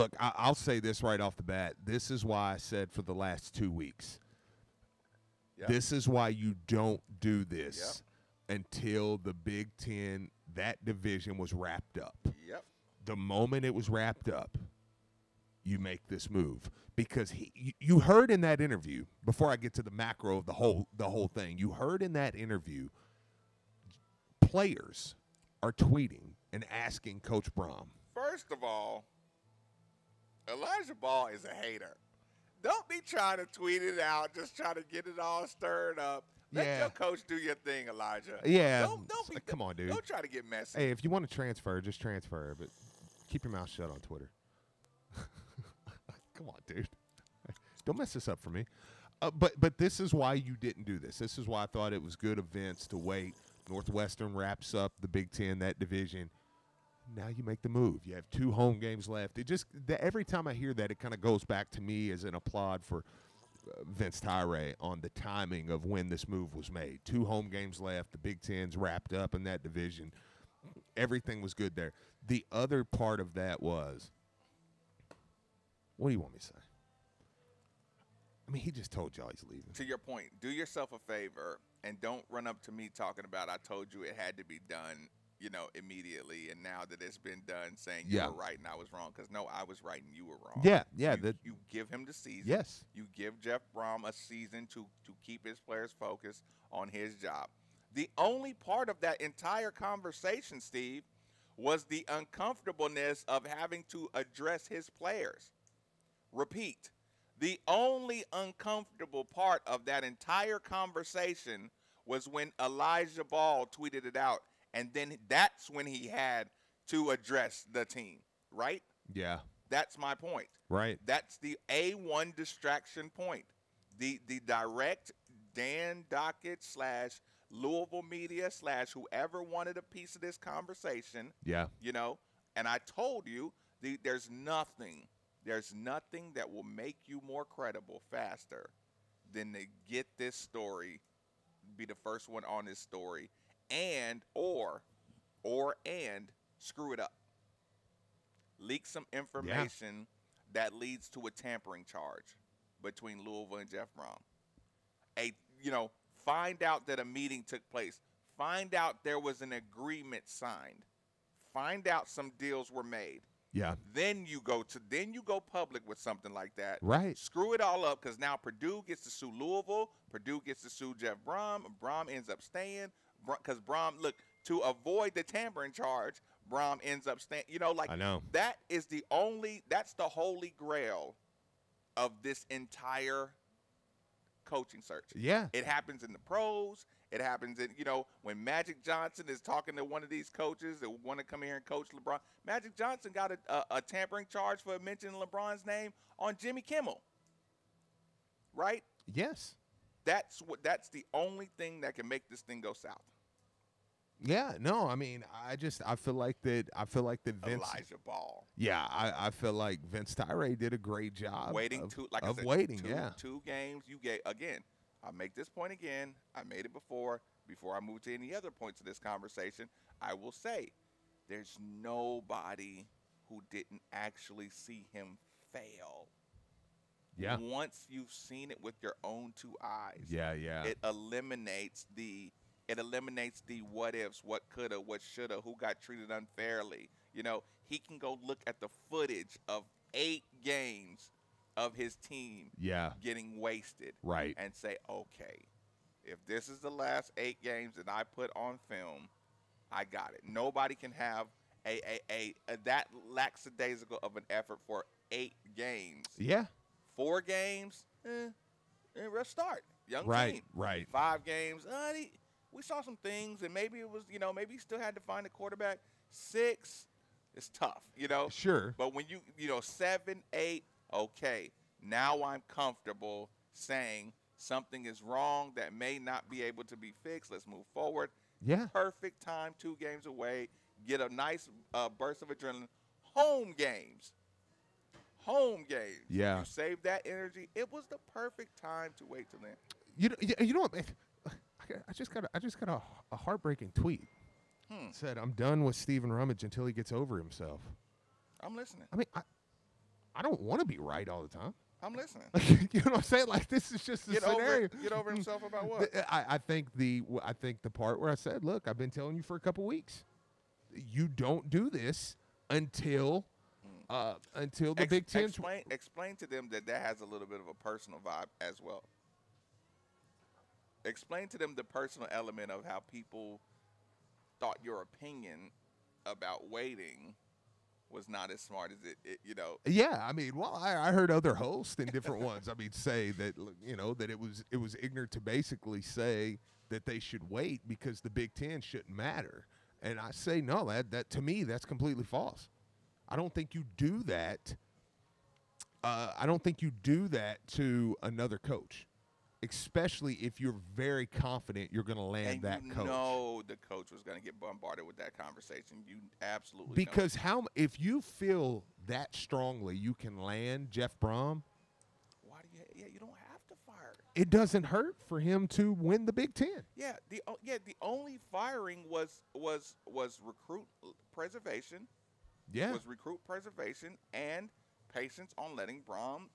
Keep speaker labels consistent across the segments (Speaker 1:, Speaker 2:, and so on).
Speaker 1: Look, I'll say this right off the bat. This is why I said for the last 2 weeks.
Speaker 2: Yep.
Speaker 1: This is why you don't do this until the Big Ten, that division was wrapped up.
Speaker 2: Yep.
Speaker 1: The moment it was wrapped up, you make this move. Because you heard in that interview, before I get to the macro of the whole thing, you heard in that interview players are tweeting and asking Coach Brom.
Speaker 2: First of all, Elijah Ball is a hater. Don't be trying to tweet it out, just trying to get it all stirred up. Let your coach do your thing, Elijah.
Speaker 1: Yeah.
Speaker 2: Don't be,
Speaker 1: come on, dude.
Speaker 2: Don't try to get messy.
Speaker 1: Hey, if you want to transfer, just transfer, but keep your mouth shut on Twitter. Come on, dude. Don't mess this up for me. But this is why you didn't do this. This is why I thought it was good events to wait. Northwestern wraps up the Big Ten, that division. Now you make the move. You have 2 home games left. Every time I hear that, it kind of goes back to me as an applaud for Vince Tyre on the timing of when this move was made. 2 home games left. The Big Ten's wrapped up in that division. Everything was good there. The other part of that was, what do you want me to say? I mean, he just told y'all he's leaving.
Speaker 2: To your point, do yourself a favor and don't run up to me talking about I told you it had to be done, immediately. And now that it's been done, saying you were right and I was wrong. Because, no, I was right and you were wrong.
Speaker 1: Yeah.
Speaker 2: You give him the season.
Speaker 1: Yes.
Speaker 2: You give Jeff Brom a season to keep his players focused on his job. The only part of that entire conversation, Steve, was the uncomfortableness of having to address his players. Repeat. The only uncomfortable part of that entire conversation was when Elijah Ball tweeted it out, and then that's when he had to address the team, right?
Speaker 1: Yeah.
Speaker 2: That's my point.
Speaker 1: Right.
Speaker 2: That's the A1 distraction point. The direct Dan Dockett / Louisville media / whoever wanted a piece of this conversation.
Speaker 1: Yeah.
Speaker 2: And I told you there's nothing that will make you more credible faster than to get this story, be the first one on this story, and screw it up. Leak some information that leads to a tampering charge between Louisville and Jeff Brom. Find out that a meeting took place. Find out there was an agreement signed. Find out some deals were made.
Speaker 1: Yeah.
Speaker 2: Then you go public with something like that.
Speaker 1: Right.
Speaker 2: Screw it all up because now Purdue gets to sue Louisville. Purdue gets to sue Jeff Brom. Brom ends up staying because Brom, to avoid the tampering charge, Brom ends up staying.
Speaker 1: I know.
Speaker 2: That's the holy grail of this entire coaching search.
Speaker 1: Yeah.
Speaker 2: It happens in the pros. It happens in, when Magic Johnson is talking to one of these coaches that want to come here and coach LeBron. Magic Johnson got a tampering charge for mentioning LeBron's name on Jimmy Kimmel. Right?
Speaker 1: Yes.
Speaker 2: That's the only thing that can make this thing go south.
Speaker 1: Yeah, no, I mean, I feel like that Vince
Speaker 2: Elijah Ball.
Speaker 1: Yeah, I feel like Vince Tyre did a great job
Speaker 2: Waiting two games. You get again. I'll make this point again. I made it before I move to any other points of this conversation. I will say there's nobody who didn't actually see him fail.
Speaker 1: Yeah.
Speaker 2: Once you've seen it with your own 2 eyes.
Speaker 1: Yeah.
Speaker 2: It eliminates the what ifs, what coulda, what shoulda, who got treated unfairly. He can go look at the footage of 8 games of his team getting wasted,
Speaker 1: right,
Speaker 2: and say, okay, if this is the last 8 games that I put on film, I got it. Nobody can have a that lackadaisical of an effort for 8 games.
Speaker 1: Yeah.
Speaker 2: 4 games, let's start. Young team.
Speaker 1: Right.
Speaker 2: 5 games, we saw some things, and maybe it was, maybe he still had to find a quarterback. 6, it's tough,
Speaker 1: Sure.
Speaker 2: But when you 7, 8, okay, now I'm comfortable saying something is wrong that may not be able to be fixed. Let's move forward.
Speaker 1: Yeah.
Speaker 2: Perfect time, 2 games away. Get a nice burst of adrenaline. Home games.
Speaker 1: Yeah.
Speaker 2: You save that energy. It was the perfect time to wait till then.
Speaker 1: You know what, man? I just got a heartbreaking tweet. Said, I'm done with Stephen Rummage until he gets over himself.
Speaker 2: I'm listening.
Speaker 1: I mean, I don't want to be right all the time.
Speaker 2: I'm listening.
Speaker 1: You know what I'm saying? Like, this is just a scenario.
Speaker 2: Get over himself about what?
Speaker 1: I think the part where I said, look, I've been telling you for a couple weeks, you don't do this until the Big Ten.
Speaker 2: Explain to them that has a little bit of a personal vibe as well. Explain to them the personal element of how people thought your opinion about waiting was not as smart as it.
Speaker 1: Yeah, I mean, well, I heard other hosts and different ones. I mean, say that that it was ignorant to basically say that they should wait because the Big Ten shouldn't matter. And I say no, that to me that's completely false. I don't think you do that. I don't think you do that to another coach, especially if you're very confident you're going to land that coach.
Speaker 2: No, the coach was going to get bombarded with that conversation. You absolutely
Speaker 1: because if you feel that strongly you can land Jeff Brom,
Speaker 2: why do you? Yeah, you don't have to fire.
Speaker 1: It doesn't hurt for him to win the Big Ten.
Speaker 2: Yeah, the only firing was recruit preservation.
Speaker 1: Yeah,
Speaker 2: was recruit preservation and patience on letting Brom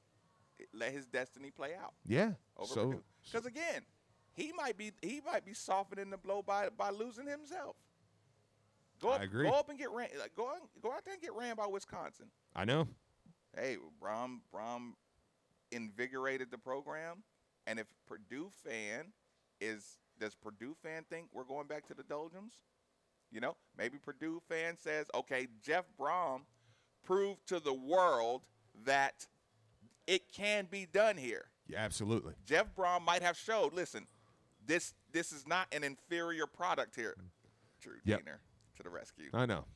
Speaker 2: let his destiny play out.
Speaker 1: Yeah.
Speaker 2: Because again, he might be softening the blow by losing himself.
Speaker 1: I agree.
Speaker 2: Go up and get ran. Go out there and get ran by Wisconsin.
Speaker 1: I know.
Speaker 2: Hey, Brom invigorated the program, and if does Purdue fan think we're going back to the doldrums? Maybe Purdue fan says, okay, Jeff Brom proved to the world that it can be done here.
Speaker 1: Yeah, absolutely.
Speaker 2: Jeff Brom might have showed, listen, this is not an inferior product here. Drew Diener to the rescue.
Speaker 1: I know.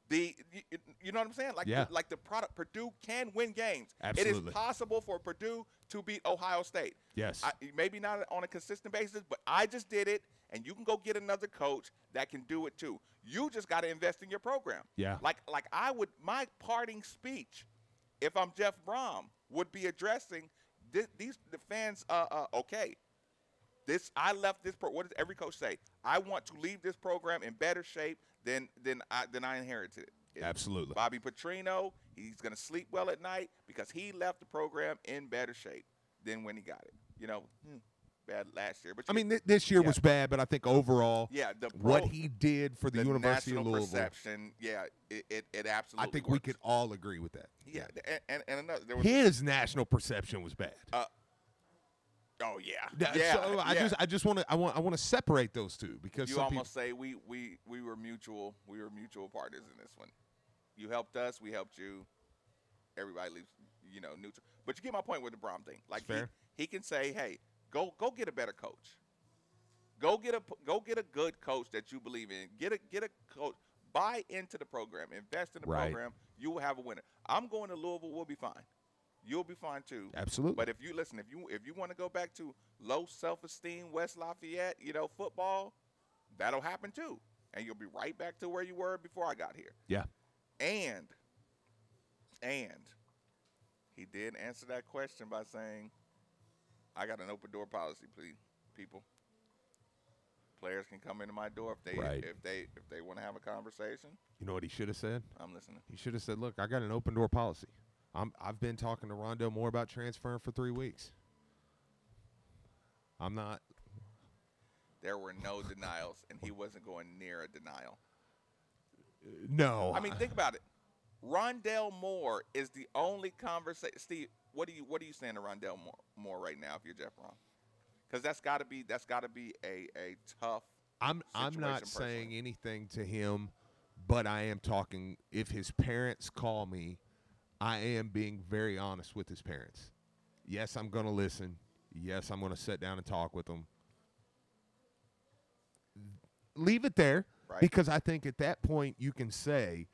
Speaker 2: You know what I'm saying? Like the product, Purdue can win games.
Speaker 1: Absolutely.
Speaker 2: It is possible for Purdue to beat Ohio State.
Speaker 1: Yes.
Speaker 2: Maybe not on a consistent basis, but I just did it, and you can go get another coach that can do it too. You just got to invest in your program.
Speaker 1: Yeah.
Speaker 2: Like my parting speech, if I'm Jeff Brom, would be addressing the fans. Okay, I left this. What does every coach say? I want to leave this program in better shape than I inherited it.
Speaker 1: Absolutely.
Speaker 2: Bobby Petrino, he's going to sleep well at night because he left the program in better shape than when he got it. Bad last year. But
Speaker 1: this year was bad, but I think overall, what he did for the University of Louisville,
Speaker 2: perception, it absolutely.
Speaker 1: I think
Speaker 2: works.
Speaker 1: We could all agree with that.
Speaker 2: Yeah, and another.
Speaker 1: His national perception was bad.
Speaker 2: Oh yeah.
Speaker 1: So I just want to separate those two because
Speaker 2: you almost say we were mutual partners in this one. You helped us, we helped you. Everybody leaves neutral. But you get my point with the Brom thing. Like he can say, hey, go get a better coach. Go get a good coach that you believe in. Get a coach. Buy into the program. Invest in the program. You will have a winner. I'm going to Louisville. We'll be fine. You'll be fine too.
Speaker 1: Absolutely.
Speaker 2: But if you want to go back to low self-esteem West Lafayette, football, that'll happen too, and you'll be right back to where you were before I got here.
Speaker 1: Yeah.
Speaker 2: And he did answer that question by saying, "I got an open door policy, please, people. Players can come into my door if they want to have a conversation."
Speaker 1: You know what he should have said?
Speaker 2: I'm listening.
Speaker 1: He should have said, "Look, I got an open door policy. I've been talking to Rondell Moore about transferring for 3 weeks. I'm not."
Speaker 2: There were no denials, and he wasn't going near a denial.
Speaker 1: No.
Speaker 2: I mean, think about it. Rondell Moore is the only conversation. Steve, what are you saying to Rondell Moore right now if you're Jeff Brom? Because that's got to be a tough.
Speaker 1: I'm not saying anything to him, but I am talking. If his parents call me, I am being very honest with his parents. Yes, I'm going to listen. Yes, I'm going to sit down and talk with them. Leave it there, because I think at that point you can say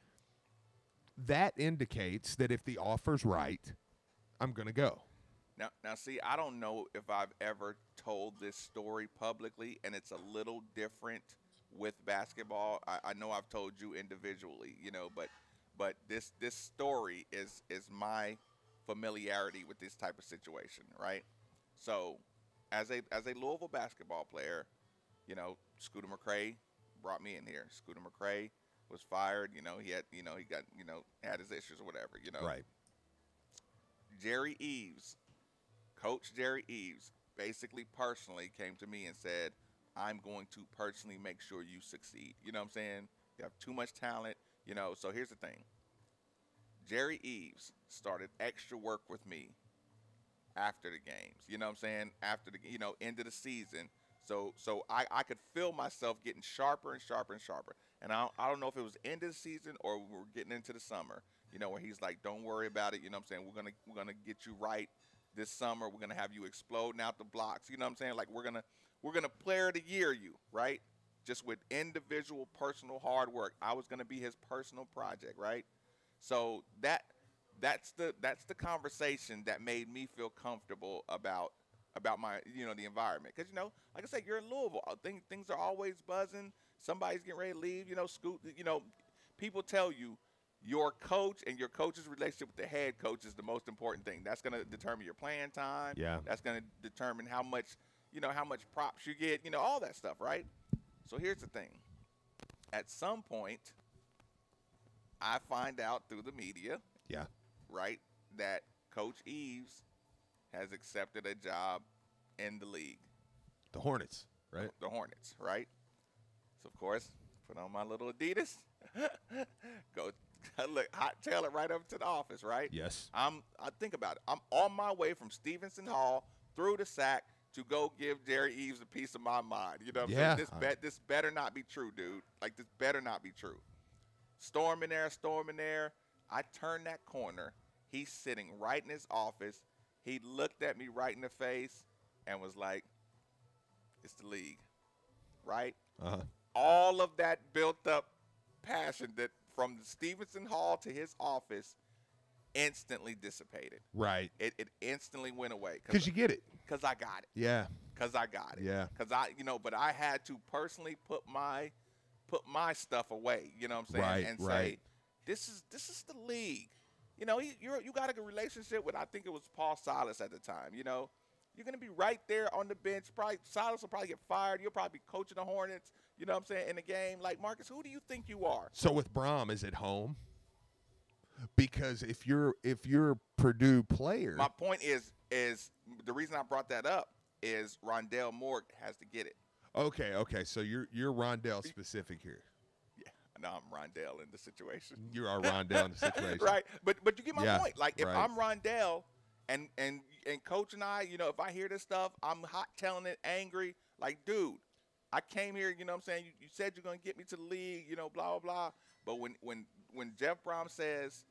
Speaker 1: that indicates that if the offer's right, I'm going to go.
Speaker 2: Now, see, I don't know if I've ever told this story publicly, and it's a little different with basketball. I know I've told you individually, but this story is my familiarity with this type of situation, right? So, as a Louisville basketball player, Scooter McCrae brought me in here. Scooter McCrae was fired. He had his issues or whatever.
Speaker 1: Right.
Speaker 2: Jerry Eves, Coach Jerry Eves, basically personally came to me and said, I'm going to personally make sure you succeed. You know what I'm saying? You have too much talent. So here's the thing. Jerry Eves started extra work with me after the games. You know what I'm saying? After the end of the season. So I could feel myself getting sharper and sharper and sharper. And I don't know if it was end of the season or we were getting into the summer, where he's like, don't worry about it. You know what I'm saying? We're gonna get you right this summer. We're gonna have you exploding out the blocks. You know what I'm saying? Like we're gonna player of the year you, right? Just with individual personal hard work. I was gonna be his personal project, right? So that's the conversation that made me feel comfortable about my the environment, because like I said, you're in Louisville. Things are always buzzing. Somebody's getting ready to leave. Scoot. People tell you your coach and your coach's relationship with the head coach is the most important thing. That's going to determine your playing time.
Speaker 1: Yeah.
Speaker 2: That's going to determine how much props you get. All that stuff, right? So here's the thing. At some point, I find out through the media,
Speaker 1: Yeah.
Speaker 2: right, that Coach Eves has accepted a job in the league.
Speaker 1: The Hornets, right?
Speaker 2: The Hornets, right? So, of course, put on my little Adidas. Go look, tail it right up to the office, right?
Speaker 1: Yes.
Speaker 2: I think about it. I'm on my way from Stevenson Hall through the SAC to go give Jerry Eves a piece of my mind. You know what I'm saying? This better not be true, dude. Like, this better not be true. Storming there. I turn that corner. He's sitting right in his office. He looked at me right in the face and was like, it's the league, right?
Speaker 1: Uh-huh.
Speaker 2: All of that built up passion that from the Stevenson Hall to his office instantly dissipated.
Speaker 1: Right.
Speaker 2: It instantly went away.
Speaker 1: Because you get it.
Speaker 2: Because I got it.
Speaker 1: Yeah.
Speaker 2: Because I got it.
Speaker 1: Yeah.
Speaker 2: Because but I had to personally put my stuff away, you know what I'm saying?
Speaker 1: Right,
Speaker 2: and
Speaker 1: right.
Speaker 2: say, this is the league. You got a good relationship with, I think it was Paul Silas at the time. You're going to be right there on the bench. Probably Silas will probably get fired. You'll probably be coaching the Hornets, you know what I'm saying, in the game. Like, Marcus, who do you think you are?
Speaker 1: So with Braum, is it home? Because if you're a Purdue player.
Speaker 2: My point is the reason I brought that up is Rondell Moore has to get it.
Speaker 1: Okay. So you're Rondell specific here.
Speaker 2: No, I'm Rondell in the situation.
Speaker 1: You are Rondell in the situation.
Speaker 2: Right. But you get my point. Like, if
Speaker 1: right.
Speaker 2: I'm Rondell and Coach and I, if I hear this stuff, I'm hot telling it, angry. Like, dude, I came here, you know what I'm saying? You said you're going to get me to the league, blah, blah, blah. But when Jeff Braum says,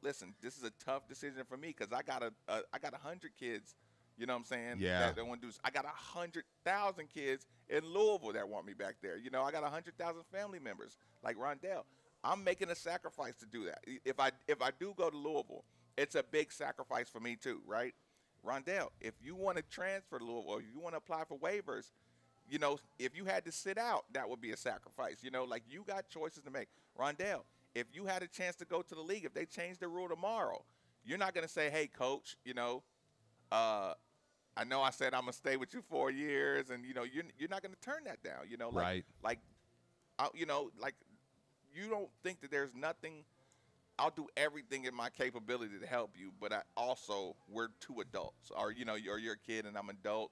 Speaker 2: listen, this is a tough decision for me because I got 100 kids, you know what I'm saying?
Speaker 1: Yeah.
Speaker 2: That want to do. I got 100,000 kids in Louisville that want me back there. I got 100,000 family members like Rondell. I'm making a sacrifice to do that. If I do go to Louisville, it's a big sacrifice for me too, right? Rondell, if you want to transfer to Louisville, if you want to apply for waivers, if you had to sit out, that would be a sacrifice. Like, you got choices to make. Rondell, if you had a chance to go to the league, if they change the rule tomorrow, you're not going to say, hey, coach, I know I said I'm going to stay with you 4 years, and, you're not going to turn that down,
Speaker 1: Right.
Speaker 2: Like, you don't think that there's nothing. I'll do everything in my capability to help you, but we're two adults, or, you're a kid and I'm an adult.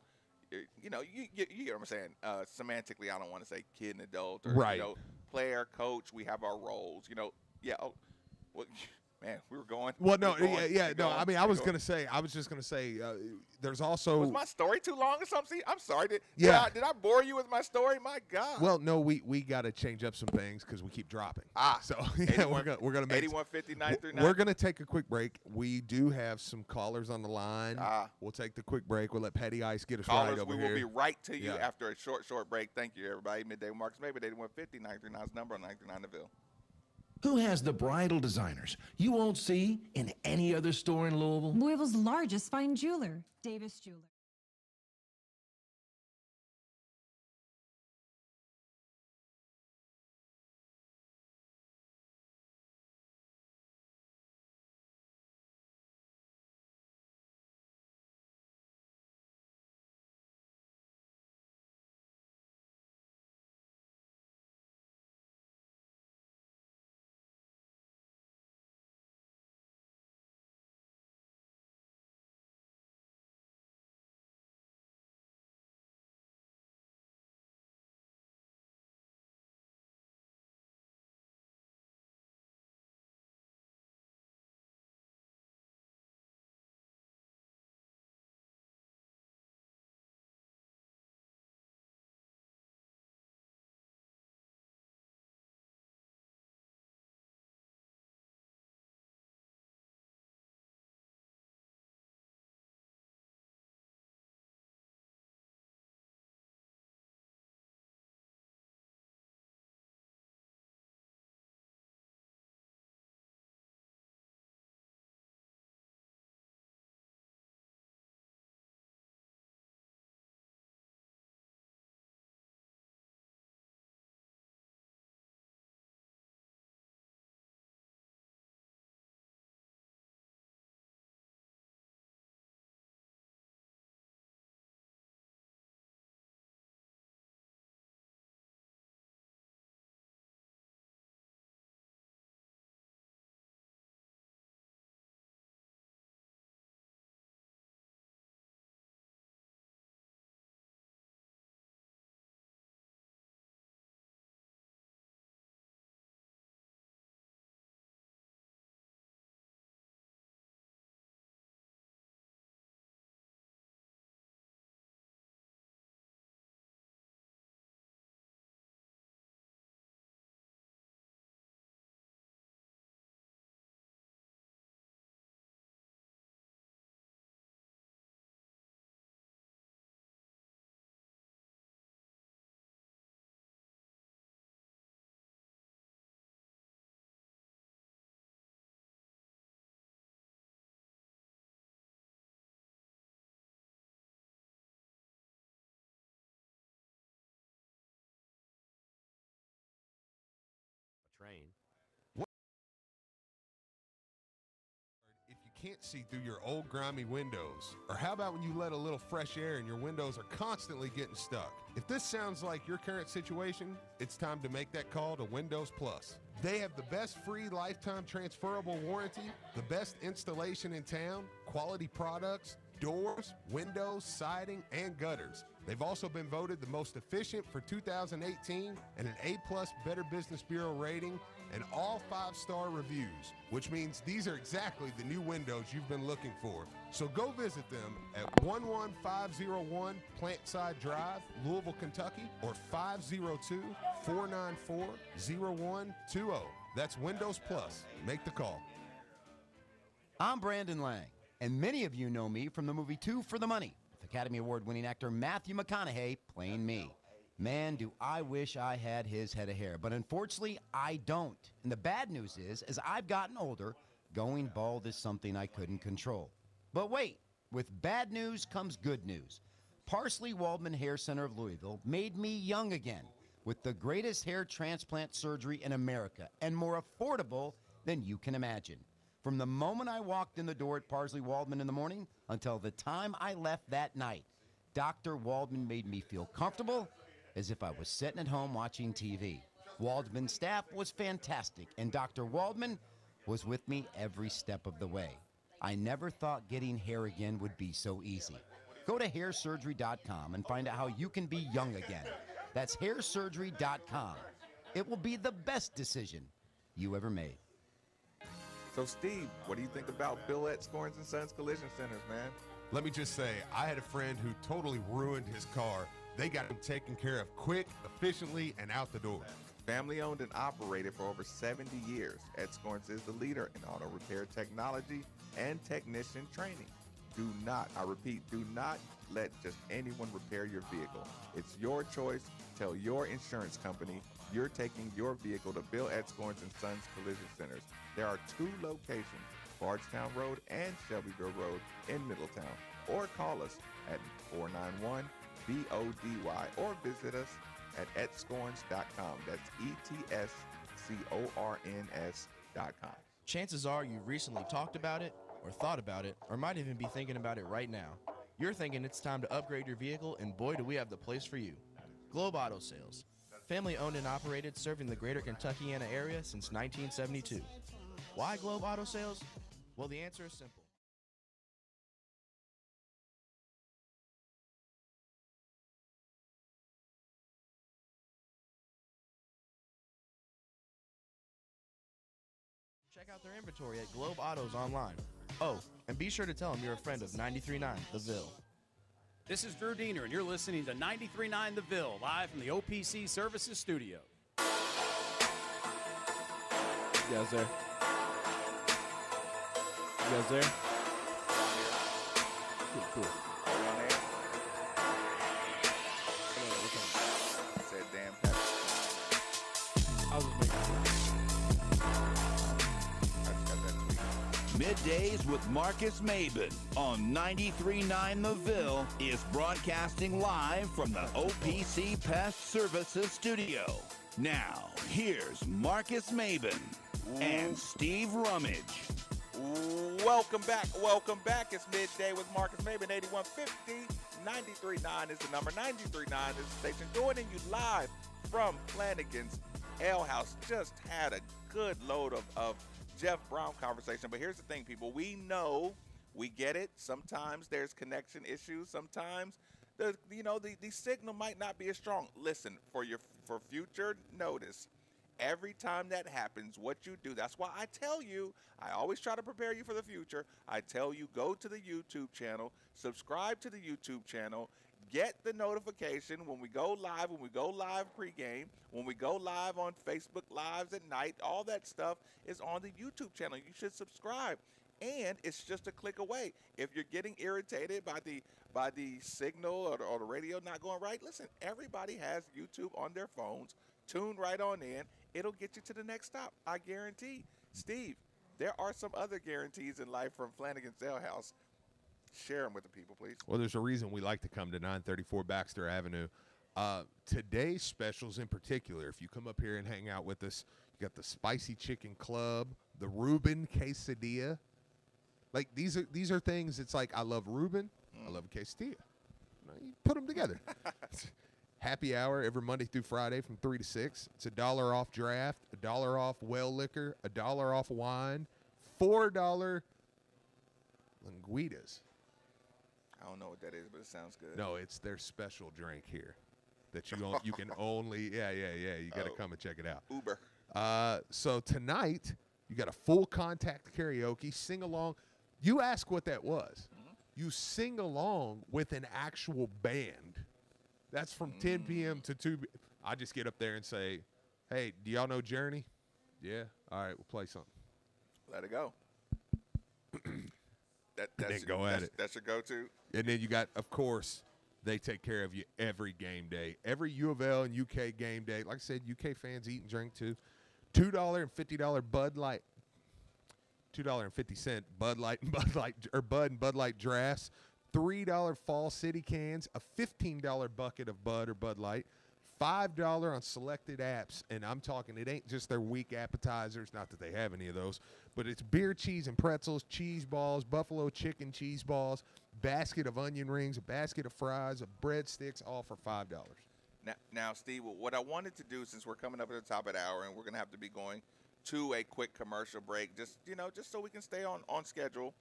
Speaker 2: You get what I'm saying. Semantically, I don't want to say kid and adult, or,
Speaker 1: right.
Speaker 2: Player, coach, we have our roles, yeah. Well, man, we were going.
Speaker 1: Well, no,
Speaker 2: yeah.
Speaker 1: no. I mean, I was just gonna say, there's also.
Speaker 2: Was my story too long or something? I'm sorry. Did I bore you with my story? My God.
Speaker 1: Well, no, we got to change up some things because we keep dropping.
Speaker 2: So
Speaker 1: yeah, we're gonna make
Speaker 2: 81-59.
Speaker 1: We're gonna take a quick break. We do have some callers on the line. We'll take the quick break. We'll let Petty Ice get us right over
Speaker 2: here. We will be right to you after a short break. Thank you, everybody. Midday Marcus, maybe 81-50-939's number on 939 Neville.
Speaker 3: Who has the bridal designers you won't see in any other store in Louisville?
Speaker 4: Louisville's largest fine jeweler, Davis Jeweler.
Speaker 1: can't see through your old grimy windows? Or how about when you let a little fresh air and your windows are constantly getting stuck? If this sounds like your current situation, it's time to make that call to Windows Plus. They have the best free lifetime transferable warranty, the best installation in town, quality products, doors, windows, siding, and gutters. They've also been voted the most efficient for 2018 and an A+ Better Business Bureau rating and all 5-star reviews, which means these are exactly the new windows you've been looking for. So go visit them at 11501 Plantside Drive, Louisville, Kentucky, or 502-494-0120. That's Windows Plus. Make the call.
Speaker 5: I'm Brandon Lang, and many of you know me from the movie Two for the Money, with Academy Award-winning actor Matthew McConaughey playing me. Man, do I wish I had his head of hair, but unfortunately, I don't. And the bad news is, as I've gotten older, going bald is something I couldn't control. But wait, with bad news comes good news. Parsley Waldman Hair Center of Louisville made me young again with the greatest hair transplant surgery in America and more affordable than you can imagine. From the moment I walked in the door at Parsley Waldman in the morning until the time I left that night, Dr. Waldman made me feel comfortable as if I was sitting at home watching TV. Waldman's staff was fantastic, and Dr. Waldman was with me every step of the way. I never thought getting hair again would be so easy. Go to hairsurgery.com and find out how you can be young again. That's hairsurgery.com. It will be the best decision you ever made.
Speaker 2: So, Steve, what do you think about Bill at Scorns & Sons Collision Centers, man?
Speaker 1: Let me just say, I had a friend who totally ruined his car. They got him taken care of quick, efficiently, and out the door.
Speaker 2: Family owned and operated for over 70 years, Ed Scorns is the leader in auto repair technology and technician training. Do not, I repeat, do not let just anyone repair your vehicle. It's your choice. Tell your insurance company you're taking your vehicle to Bill at Scorns & Sons Collision Centers. There are 2 locations, Bardstown Road and Shelbyville Road in Middletown. Or call us at 491-BODY or visit us at etscorns.com. That's ETSCORNS.com.
Speaker 6: Chances are you recently talked about it or thought about it or might even be thinking about it right now. You're thinking it's time to upgrade your vehicle, and boy, do we have the place for you. Globe Auto Sales. Family owned and operated, serving the greater Kentuckiana area since 1972. Why Globe Auto Sales? Well, the answer is simple. Check out their inventory at Globe Autos online. Oh, and be sure to tell them you're a friend of 93.9 The Ville.
Speaker 7: This is Drew Diener, and you're listening to 93.9 The Ville, live from the OPC Services Studio.
Speaker 6: You guys there? You guys there? Cool.
Speaker 2: Said damn Patrick.
Speaker 6: I was just making
Speaker 2: I just got that tweet.
Speaker 8: Middays with Marcus Maben on 93.9 The Ville is broadcasting live from the OPC Pest Services Studio. Now, here's Marcus Maben and Steve Rummage.
Speaker 2: Welcome back. It's Midday with Marcus Maben, 8150. 93.9 is the number. 93.9 is the station. Joining you live from Flanagan's Ale House. Just had a good load of Jeff Brown conversation. But here's the thing, people. We know, we get it. Sometimes there's connection issues. Sometimes the signal might not be as strong. Listen, for future notice, every time that happens, what you do, that's why I tell you, I always try to prepare you for the future. I tell you, go to the YouTube channel, subscribe to the YouTube channel, get the notification when we go live pregame, when we go live on Facebook Lives at night. All that stuff is on the YouTube channel. You should subscribe. And it's just a click away. If you're getting irritated by the signal or the radio not going right, listen, everybody has YouTube on their phones. Tune right on in. It'll get you to the next stop, I guarantee. Steve, there are some other guarantees in life from Flanagan's Ale House. Share them with the people, please.
Speaker 1: Well, there's a reason we like to come to 934 Baxter Avenue. Today's specials in particular, if you come up here and hang out with us, you got the Spicy Chicken Club, the Reuben Quesadilla, Like these are things. It's like I love Reuben, I love Castilla. You put them together. Happy hour every Monday through Friday from 3 to 6. It's $1 off draft, $1 off well liquor, $1 off wine, $4 linguitas.
Speaker 2: I don't know what that is, but it sounds good.
Speaker 1: No, it's their special drink here that you can only you got to come and check it out.
Speaker 2: Uber.
Speaker 1: So tonight you got a full contact karaoke sing along. You ask what that was. You sing along with an actual band. That's from 10 p.m. to 2. I just get up there and say, "Hey, do y'all know Journey?" Yeah. All right, we'll play something.
Speaker 2: Let it go.
Speaker 1: Then go at it.
Speaker 2: That's your go-to.
Speaker 1: And then you got, of course, they take care of you every game day. Every U of L and UK game day. Like I said, UK fans eat and drink too. $2.50 Bud Light. $2.50 Bud Light and Bud Light drafts. $3 Fall City cans. A $15 bucket of Bud or Bud Light. $5 on selected apps, and I'm talking, it ain't just their weak appetizers, not that they have any of those, but it's beer, cheese, and pretzels, cheese balls, buffalo chicken cheese balls, basket of onion rings, a basket of fries, of breadsticks, all for $5.
Speaker 2: Now, Steve, what I wanted to do, since we're coming up at the top of the hour and we're going to have to be going to a quick commercial break, just so we can stay on schedule,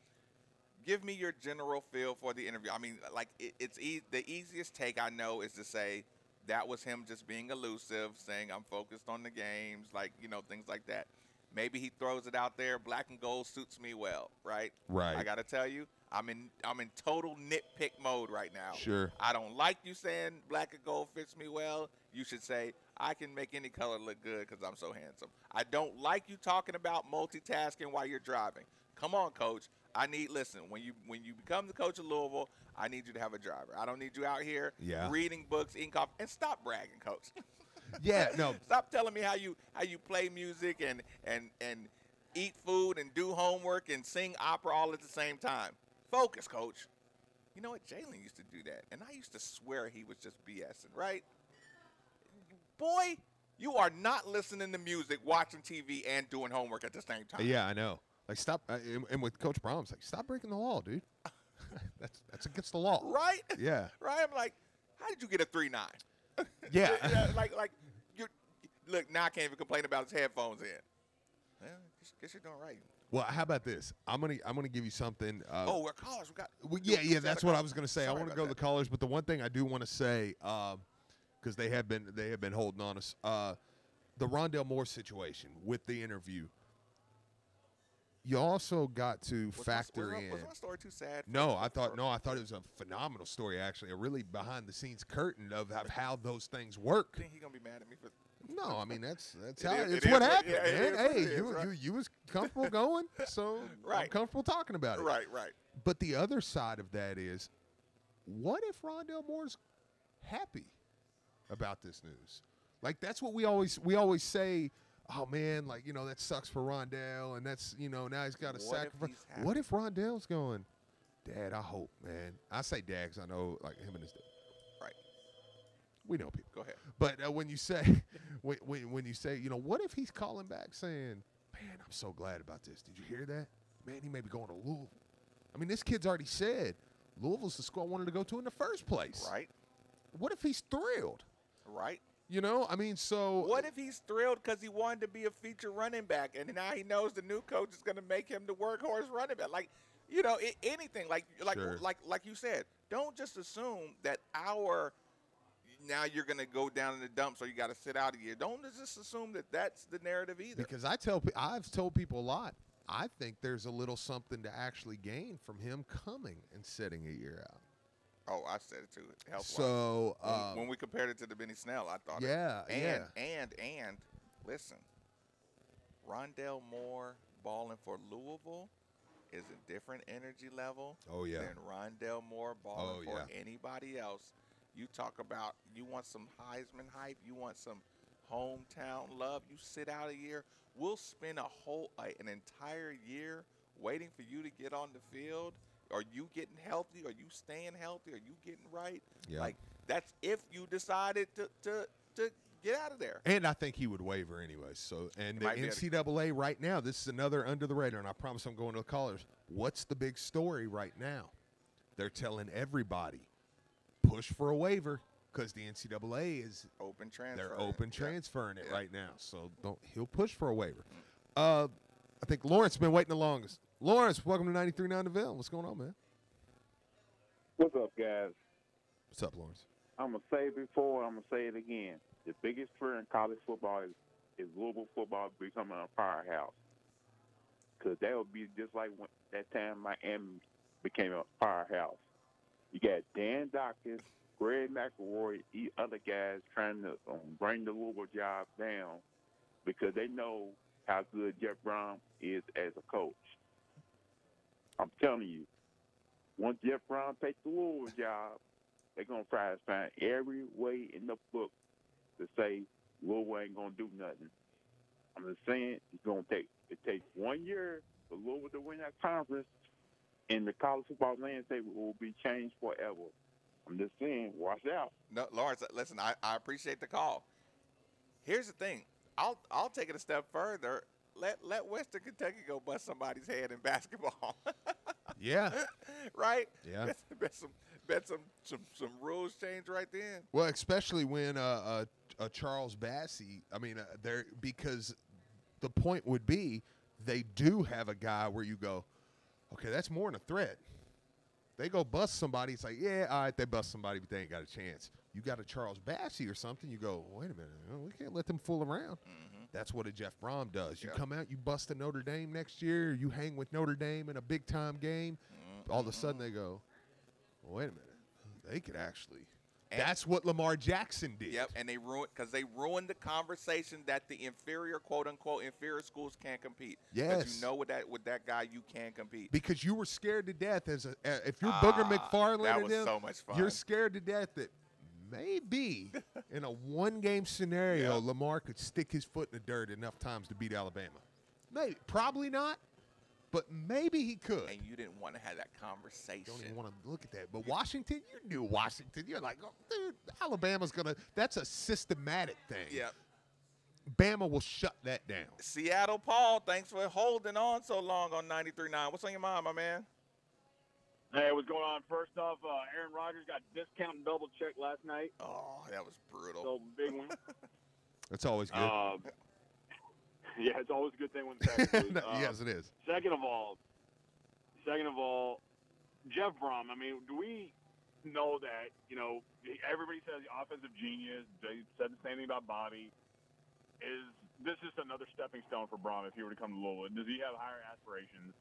Speaker 2: give me your general feel for the interview. I mean, like, the easiest take I know is to say, that was him just being elusive, saying I'm focused on the games, like, things like that. Maybe he throws it out there. Black and gold suits me well, right?
Speaker 1: Right.
Speaker 2: I got to tell you, I'm in total nitpick mode right now.
Speaker 1: Sure.
Speaker 2: I don't like you saying black and gold fits me well. You should say I can make any color look good because I'm so handsome. I don't like you talking about multitasking while you're driving. Come on, coach. Listen, when you become the coach of Louisville, I need you to have a driver. I don't need you out here reading books, eating coffee, and stop bragging, coach.
Speaker 1: Yeah, no.
Speaker 2: Stop telling me how you play music and eat food and do homework and sing opera all at the same time. Focus, coach. You know what? Jalen used to do that, and I used to swear he was just BSing, right? Boy, you are not listening to music, watching TV, and doing homework at the same time.
Speaker 1: Yeah, I know. Like, stop. And with Coach Brom's, like, stop breaking the law, dude. That's against the law.
Speaker 2: Right?
Speaker 1: Yeah.
Speaker 2: Right? I'm like, how did you get a 3.9?
Speaker 1: Yeah.
Speaker 2: like look, now I can't even complain about his headphones in. Well, guess you're doing right.
Speaker 1: Well, how about this? I'm gonna give you something.
Speaker 2: We're callers.
Speaker 1: That's what I was gonna say. I want to go to the callers, but the one thing I do want to say, because they have been holding on us, the Rondell Moore situation with the interview. You also got to factor in.
Speaker 2: Was my story too sad?
Speaker 1: I thought it was a phenomenal story, actually. A really behind-the-scenes curtain of how those things work.
Speaker 2: I think he's gonna be mad at me for.
Speaker 1: No, I mean that's how it's what happened, man. Hey, you was comfortable going, so
Speaker 2: right.
Speaker 1: I'm comfortable talking about it.
Speaker 2: Right.
Speaker 1: But the other side of that is, what if Rondell Moore's happy about this news? Like, that's what we always say. Oh man, like, that sucks for Rondell, and that's now he's got to sacrifice. What if Rondell's going, Dad? I hope, man. I say Dad 'cause I know, like, him and his dad.
Speaker 2: Right.
Speaker 1: We know people.
Speaker 2: Go ahead.
Speaker 1: But when you say, when you say, what if he's calling back saying, man, I'm so glad about this. Did you hear that? Man, he may be going to Louisville. I mean, this kid's already said Louisville's the school I wanted to go to in the first place.
Speaker 2: Right.
Speaker 1: What if he's thrilled?
Speaker 2: Right.
Speaker 1: I mean, so.
Speaker 2: What if he's thrilled because he wanted to be a feature running back, and now he knows the new coach is going to make him the workhorse running back? Like, anything. Like you said, don't just assume that now you're going to go down in the dumps, so you got to sit out a year. Don't just assume that that's the narrative either.
Speaker 1: Because I've told people a lot. I think there's a little something to actually gain from him coming and sitting a year out.
Speaker 2: Oh, I said it too.
Speaker 1: So
Speaker 2: when we compared it to the Benny Snell, I thought And listen, Rondell Moore balling for Louisville is a different energy level than Rondell Moore balling for anybody else. You talk about you want some Heisman hype, you want some hometown love. You sit out a year. We'll spend an entire year waiting for you to get on the field. Are you getting healthy? Are you staying healthy? Are you getting right?
Speaker 1: Yeah.
Speaker 2: Like, that's if you decided to Get out of there.
Speaker 1: And I think he would waiver anyway. So, and the
Speaker 2: might be able to-
Speaker 1: NCAA right now, this is another under the radar, and I promise I'm going to the callers. What's the big story right now? They're telling everybody, push for a waiver because the NCAA is
Speaker 2: Open transfer.
Speaker 1: they're open transferring it right now. So he'll push for a waiver. I think Lawrence has been waiting the longest. Lawrence, welcome to 93.9 The Ville. What's going on, man?
Speaker 9: What's up, guys?
Speaker 1: What's up, Lawrence?
Speaker 9: I'm going to say it before, I'm going to say it again. The biggest fear in college football is Louisville football becoming a powerhouse. Because that would be just like when, that time Miami became a powerhouse. You got Dan Dawkins, Greg McElroy, other guys trying to bring the Louisville job down because they know how good Jeff Brom is as a coach. I'm telling you, once Jeff Brom takes the Louisville job, they're going to try to find every way in the book to say Louisville ain't going to do nothing. I'm just saying it takes 1 year for Louisville to win that conference, and the college football landscape will be changed forever. I'm just saying, watch out.
Speaker 2: No, Lawrence, listen, I appreciate the call. Here's the thing. I'll take it a step further. Let Western Kentucky go bust somebody's head in basketball.
Speaker 1: Yeah.
Speaker 2: Right?
Speaker 1: Yeah.
Speaker 2: Bet some rules change right then.
Speaker 1: Well, especially when a Charles Bassey, because the point would be they do have a guy where you go, okay, that's more than a threat. They go bust somebody. It's like, yeah, all right, they bust somebody, but they ain't got a chance. You got a Charles Bassey or something, you go, wait a minute, we can't let them fool around.
Speaker 2: Mm-hmm.
Speaker 1: That's what a Jeff Brom does. You
Speaker 2: Yeah.
Speaker 1: come out, you bust a Notre Dame next year, you hang with Notre Dame in a big-time game, all of a sudden they go, wait a minute, they could actually. That's what Lamar Jackson did.
Speaker 2: Yep, and they ruined the conversation that the inferior, quote unquote, inferior schools can't compete.
Speaker 1: Yes.
Speaker 2: But you know with that guy you can compete.
Speaker 1: Because you were scared to death if you're Booger McFarland
Speaker 2: that
Speaker 1: and
Speaker 2: was
Speaker 1: them,
Speaker 2: so much fun.
Speaker 1: You're scared to death that maybe in a one-game scenario,
Speaker 2: Yep.
Speaker 1: Lamar could stick his foot in the dirt enough times to beat Alabama. Maybe, probably not, but maybe he could.
Speaker 2: And you didn't want to have that conversation.
Speaker 1: Don't even want to look at that. But Washington, you knew Washington. You're like, oh, dude, Alabama's going to – that's a systematic thing.
Speaker 2: Yep.
Speaker 1: Bama will shut that down.
Speaker 2: Seattle Paul, thanks for holding on so long on 93.9. What's on your mind, my man?
Speaker 10: Hey, what's going on? First off, Aaron Rodgers got discount and double checked last night.
Speaker 2: Oh, that was brutal.
Speaker 10: So big one.
Speaker 1: That's always good.
Speaker 10: Yeah, it's always a good thing when the Packers lose.
Speaker 1: Yes, it is.
Speaker 10: Second of all, Jeff Brom. I mean, do we know that? You know, everybody says the offensive genius. They said the same thing about Bobby. Is this just another stepping stone for Brom if he were to come to Louisville? Does he have higher aspirations?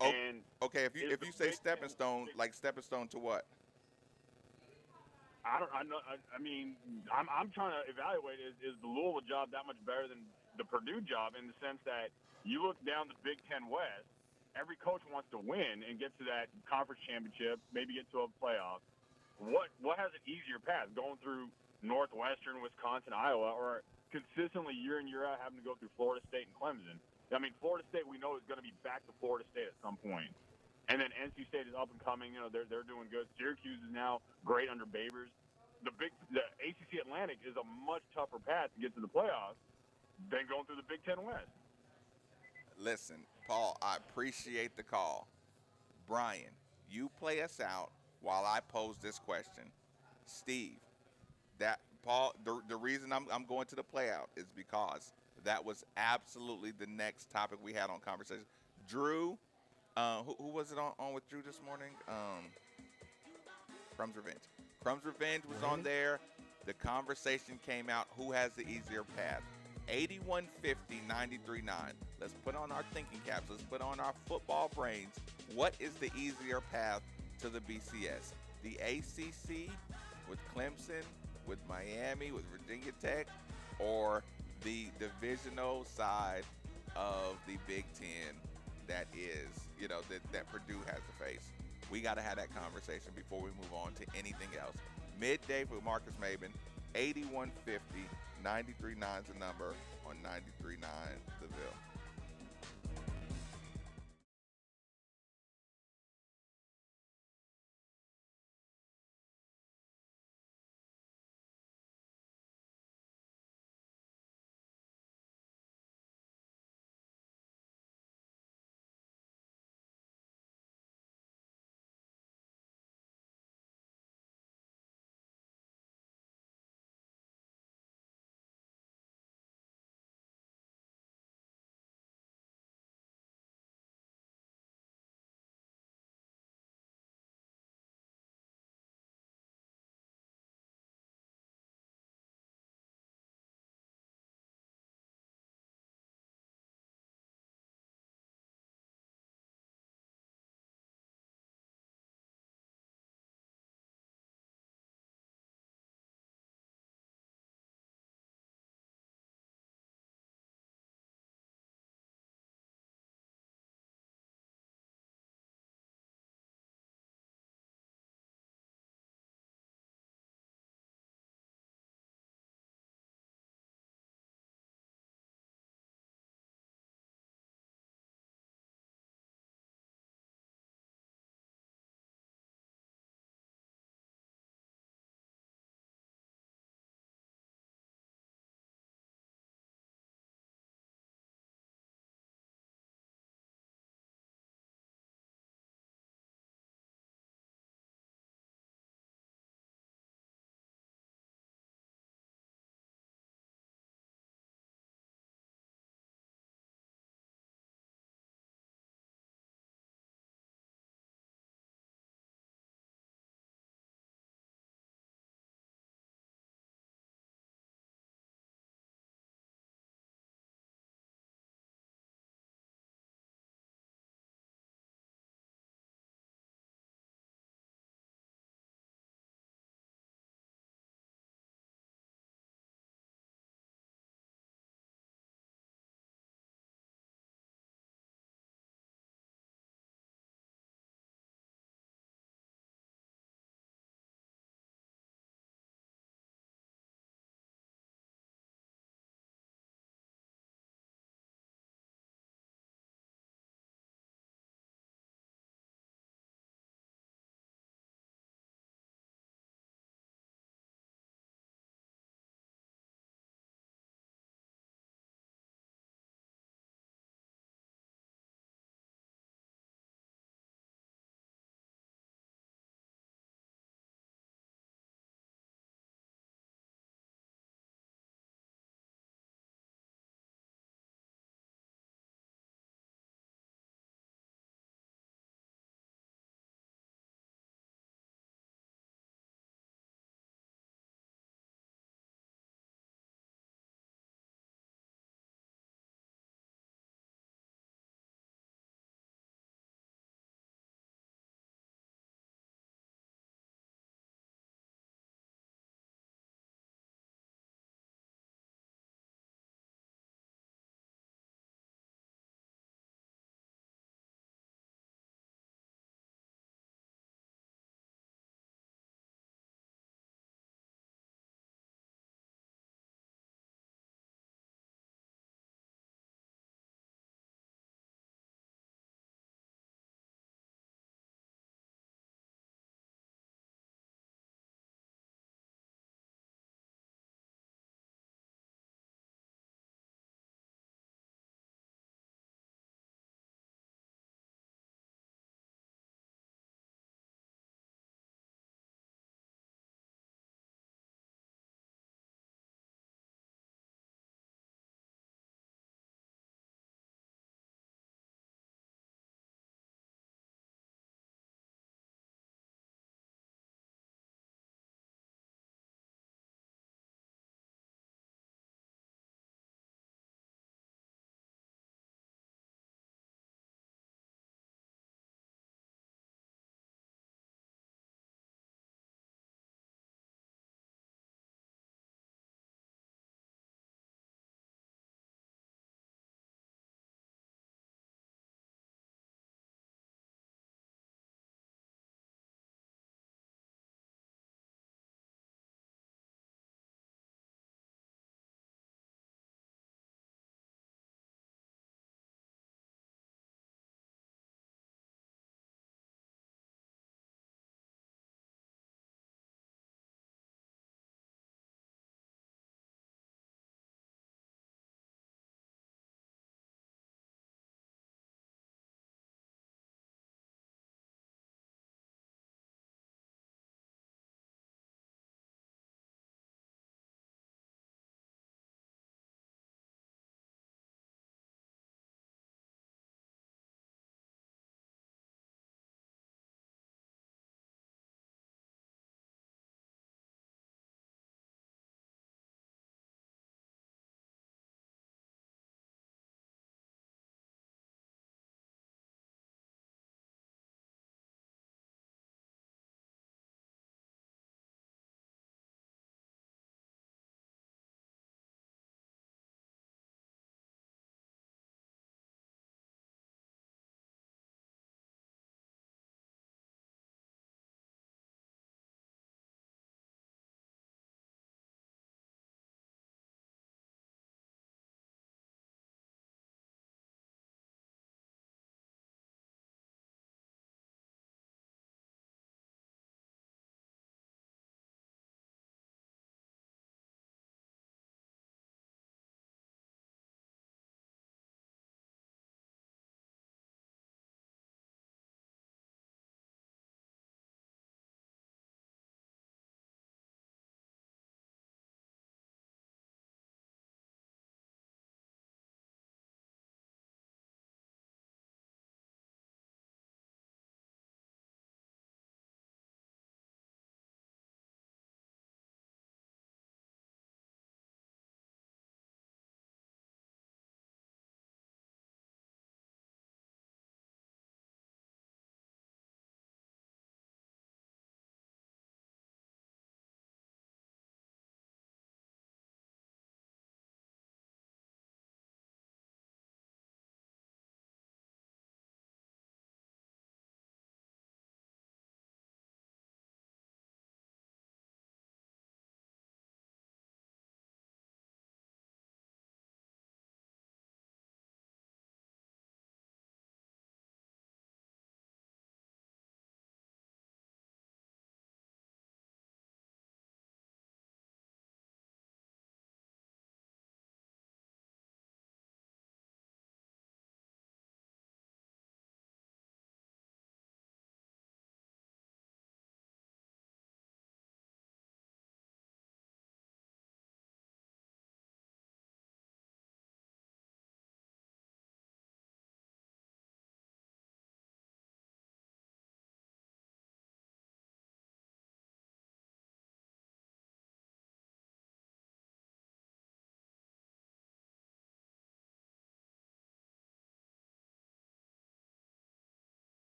Speaker 10: And
Speaker 2: okay, if you say stepping stone, like stepping stone to what?
Speaker 10: I know. I mean, I'm trying to evaluate is the Louisville job that much better than the Purdue job in the sense that you look down the Big Ten West, every coach wants to win and get to that conference championship, maybe get to a playoff. What has an easier path, going through Northwestern, Wisconsin, Iowa, or consistently year in year out having to go through Florida State and Clemson? I mean, Florida State we know is going to be back to Florida State at some point. And then NC State is up and coming. You know, they're doing good. Syracuse is now great under Babers. The ACC Atlantic is a much tougher path to get to the playoffs than going through the Big Ten West.
Speaker 2: Listen, Paul, I appreciate the call. Brian, you play us out while I pose this question. Steve, Paul, the reason I'm going to the play out is because that was absolutely the next topic we had on conversation. Drew, who was it on with Drew this morning? Crumb's Revenge. Crumb's Revenge was on there. The conversation came out, who has the easier path? 8150-93.9. Let's put on our thinking caps. Let's put on our football brains. What is the easier path to the BCS? The ACC with Clemson, with Miami, with Virginia Tech, or the divisional side of the Big Ten that is, that Purdue has to face? We got to have that conversation before we move on to anything else. Midday with Marcus Maben, 8150, 93.9 is the number on 93.9 The Ville.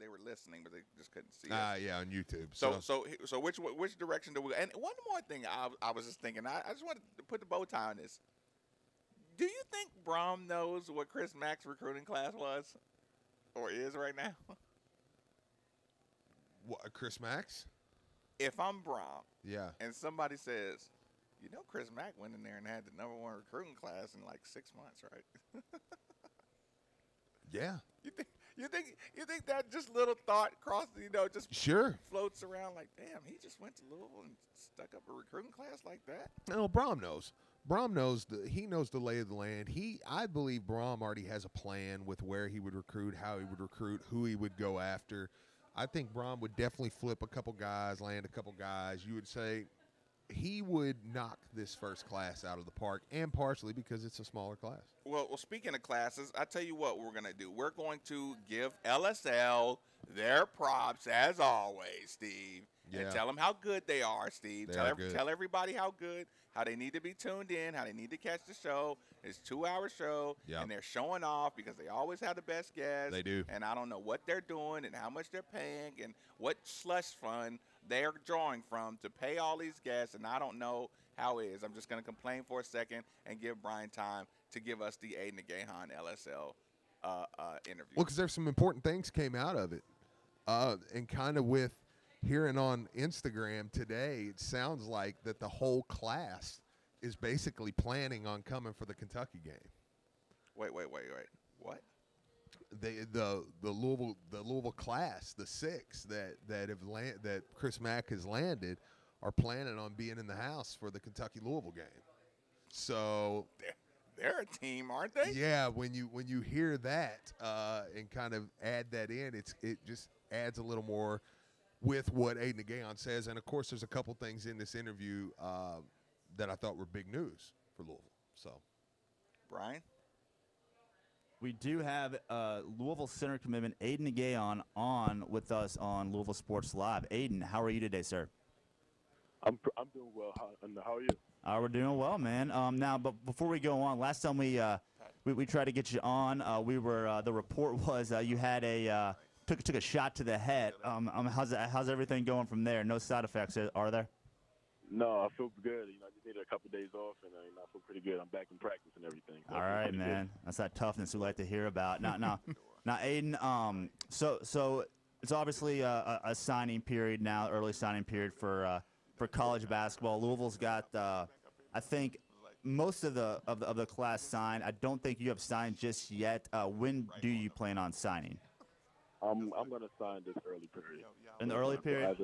Speaker 2: they were listening, but they just couldn't see
Speaker 1: Ah,
Speaker 2: us.
Speaker 1: yeah, on YouTube.
Speaker 2: So which direction do we? And one more thing, I was just thinking. I just wanted to put the bow tie on this. Do you think Brom knows what Chris Mack's recruiting class was, or is right now?
Speaker 1: What, Chris Max?
Speaker 2: If I'm Brom,
Speaker 1: Yeah.
Speaker 2: and somebody says, you know, Chris Mack went in there and had the #1 recruiting class in like 6 months, right?
Speaker 1: Yeah.
Speaker 2: You think that just little thought crossed, just
Speaker 1: Sure.
Speaker 2: floats around like, damn, he just went to Louisville and stuck up a recruiting class like that?
Speaker 1: No, Brom knows. Brom knows he knows the lay of the land. I believe Brom already has a plan with where he would recruit, how he would recruit, who he would go after. I think Brom would definitely flip a couple guys, land a couple guys. You would say he would knock this first class out of the park, and partially because it's a smaller class.
Speaker 2: Well, speaking of classes, I tell you what we're going to do. We're going to give LSL their props, as always, Steve.
Speaker 1: Yeah.
Speaker 2: And tell them how good they are, Steve.
Speaker 1: They are good.
Speaker 2: Tell everybody how good, how they need to be tuned in, how they need to catch the show. It's a 2-hour show,
Speaker 1: Yep.
Speaker 2: and they're showing off because they always have the best guests.
Speaker 1: They do.
Speaker 2: And I don't know what they're doing and how much they're paying and what slush fund they're drawing from to pay all these guests, and I don't know how it is. I'm just going to complain for a second and give Brian time to give us the Aiden Gahan LSL interview.
Speaker 1: Well, because there's some important things came out of it. And kind of with hearing on Instagram today, it sounds like that the whole class is basically planning on coming for the Kentucky game.
Speaker 2: Wait. What?
Speaker 1: The Louisville class, the 6 that Chris Mack has landed, are planning on being in the house for the Kentucky-Louisville game. So
Speaker 2: they're a team, aren't they?
Speaker 1: Yeah, when you hear that and kind of add that in, it just adds a little more with what Aiden Gahan says. And of course, there's a couple things in this interview that I thought were big news for Louisville. So,
Speaker 2: Brian?
Speaker 11: We do have Louisville center commitment Aiden Gahan on with us on Louisville Sports Live. Aiden, how are you today, sir?
Speaker 12: I'm doing well. How are you?
Speaker 11: We're doing well, man. Now, but before we go on, last time we tried to get you on, we were the report was you had took a shot to the head. How's everything going from there? No side effects, are there?
Speaker 12: No, I feel good. I just needed a couple of days off, and I feel pretty good. I'm back in practice and everything. So
Speaker 11: all right, man.
Speaker 12: Good.
Speaker 11: That's that toughness we like to hear about. Now, Aiden. So it's obviously a signing period now, early signing period for college basketball. Louisville's got, I think, most of the class signed. I don't think you have signed just yet. When do you plan on signing?
Speaker 12: I'm going to sign this early period.
Speaker 11: In the early period?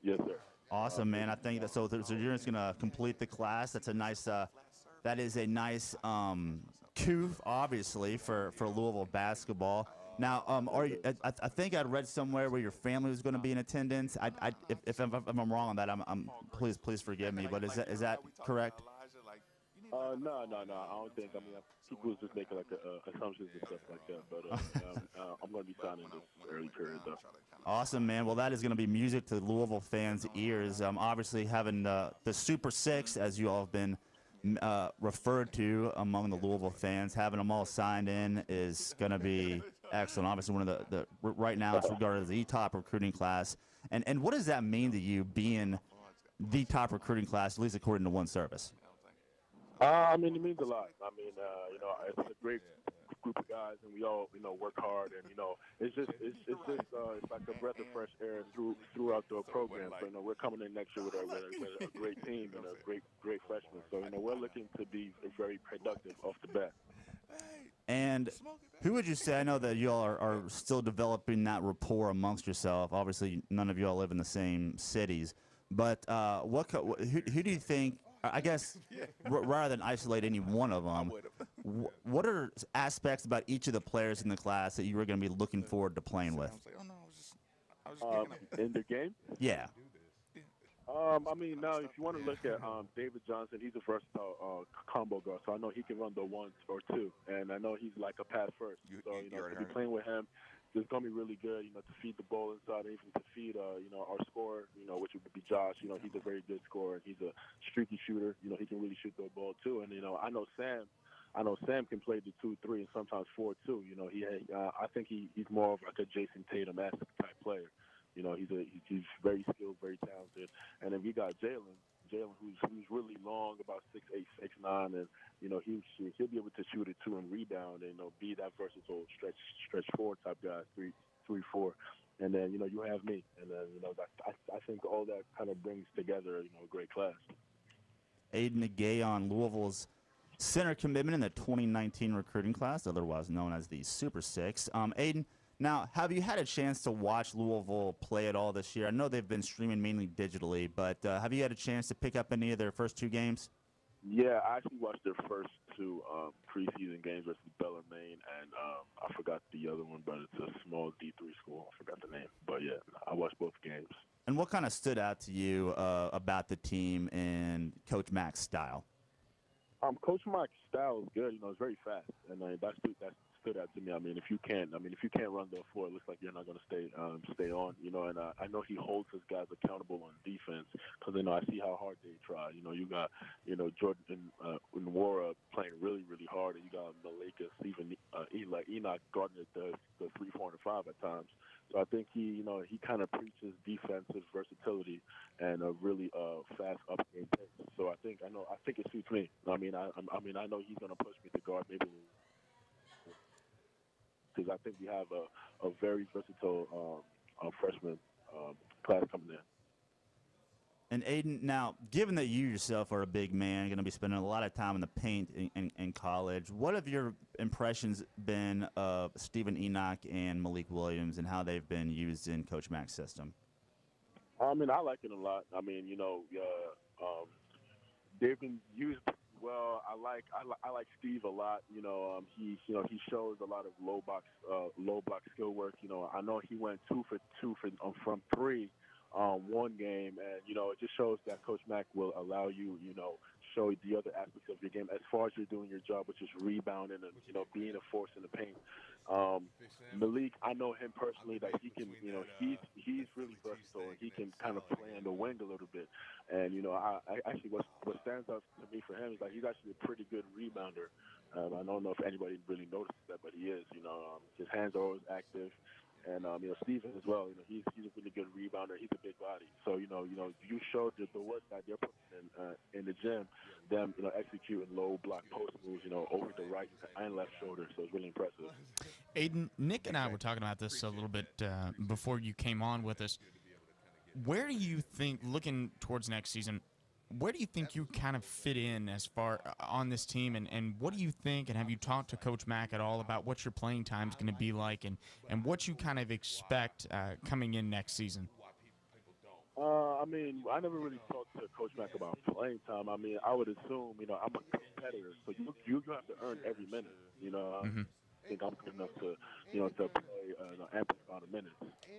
Speaker 12: Yes, sir.
Speaker 11: Awesome, man. I think that so you're just gonna complete the class. That's a nice. That is a nice coup, obviously, for Louisville basketball. Now, are you, I think I'd read somewhere where your family was going to be in attendance. If I'm wrong on that, please forgive me. But is that correct?
Speaker 12: No. I don't think. People was just making like assumptions and stuff like that. But I'm going to be signing this early period, though.
Speaker 11: Awesome, man. Well, that is going to be music to Louisville fans' ears. Obviously, having the Super Six, as you all have been referred to among the Louisville fans, having them all signed in is going to be excellent. Obviously, one of the right now it's regarded as the top recruiting class. And what does that mean to you, being the top recruiting class, at least according to One Service?
Speaker 12: It means a lot. It's a great group of guys, and we all, work hard, and it's like a breath of fresh air throughout the program. So we're coming in next year with a great team and a great freshmen. So we're looking to be very productive off the bat.
Speaker 11: And who would you say? I know that you all are still developing that rapport amongst yourself. Obviously, none of you all live in the same cities, but who do you think? I guess rather than isolate any one of them, what are aspects about each of the players in the class that you were going to be looking forward to playing with?
Speaker 12: In the game?
Speaker 11: Yeah.
Speaker 12: Now if you want to look at David Johnson, he's a versatile combo guard, so I know he can run the 1 or 2, and I know he's like a pass first. To be playing with him, it's going to be really good, to feed the ball inside, and even to feed, our scorer, which would be Josh. He's a very good scorer. He's a streaky shooter. He can really shoot the ball too. And, I know Sam, I know Sam can play the 2-3 and sometimes 4-2. You know, I think he's more of like a Jason Tatum-esque type player. You know, he's very skilled, very talented. And then we got Jalen who's really long, about 6'8", 6'9", and you know he'll be able to shoot it too and rebound, and you know be that versatile stretch forward type guy, 3-4. And then you know you have me, and then you know I think all that kind of brings together a great class.
Speaker 11: Aiden Gayon, Louisville's center commitment in the 2019 recruiting class, otherwise known as the Super Six. Aiden, now, have you had a chance to watch Louisville play at all this year? I know they've been streaming mainly digitally, but have you had a chance to pick up any of their first 2 games?
Speaker 12: Yeah, I actually watched their first 2 preseason games versus Bellarmine, and I forgot the other one, but it's a small D3 school. I forgot the name. But, yeah, I watched both games.
Speaker 11: And what kind of stood out to you about the team and Coach Mack's style?
Speaker 12: Coach Mack's style is good. You know, it's very fast, and that stood out to me. I mean, if you can't run the floor, it looks like you're not going to stay on. You know, and I know he holds his guys accountable on defense because I see how hard they try. You know, you got Jordan and Nwora playing really really hard, and you got Malika, Stephen, Enoch guarding the 3, 4, and 5 at times. So I think he kind of preaches defensive versatility and a really fast up game pace. So I think it suits me. I mean I know he's going to push me to guard maybe because I think we have a very versatile freshman class coming in.
Speaker 11: And Aiden, now, given that you yourself are a big man, going to be spending a lot of time in the paint in college, what have your impressions been of Stephen Enoch and Malik Williams and how they've been used in Coach Mack's system?
Speaker 12: I mean, I like it a lot. I mean, they've been used well. I like Steve a lot. He shows a lot of low block skill work. I know he went 2 for 2 from 3. One game, and it just shows that Coach Mack will allow you, show the other aspects of your game as far as you're doing your job, which is rebounding and being a force in the paint. Malik, I know him personally that he can, he's really versatile and he can kind of play on the wing a little bit. And I actually what stands out to me for him is that he's actually a pretty good rebounder. I don't know if anybody really notices that, but he is. His hands are always active. And Steven as well. He's a really good rebounder. He's a big body. So you showed the work that they're putting in the gym. Them executing low block post moves. Over the right and left shoulder. So it's really impressive.
Speaker 13: Aiden, Nick and I were talking about this a little bit before you came on with us. Where do you think, looking towards next season, where do you think you kind of fit in as far on this team, and what do you think, and have you talked to Coach Mack at all about what your playing time is going to be like and what you kind of expect coming in next season?
Speaker 12: I mean, I never really talked to Coach Mack about playing time. I mean, I would assume, I'm a competitor, so you have to earn every minute, I think I'm good enough to, to play an ample amount of minutes.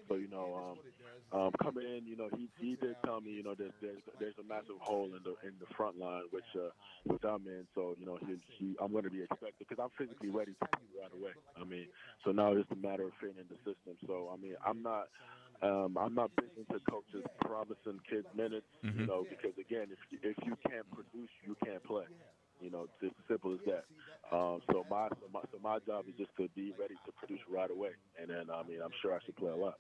Speaker 12: So, coming in, he did tell me, there's a massive hole in the front line, which I'm in. So, I'm going to be expected because I'm physically ready to play right away. I mean, so now it's a matter of fitting in the system. So, I mean, I'm not big into coaches promising kids minutes, because again, if you can't produce, you can't play. It's as simple as that. So my job is just to be ready to produce right away, and then I'm sure I should play a lot.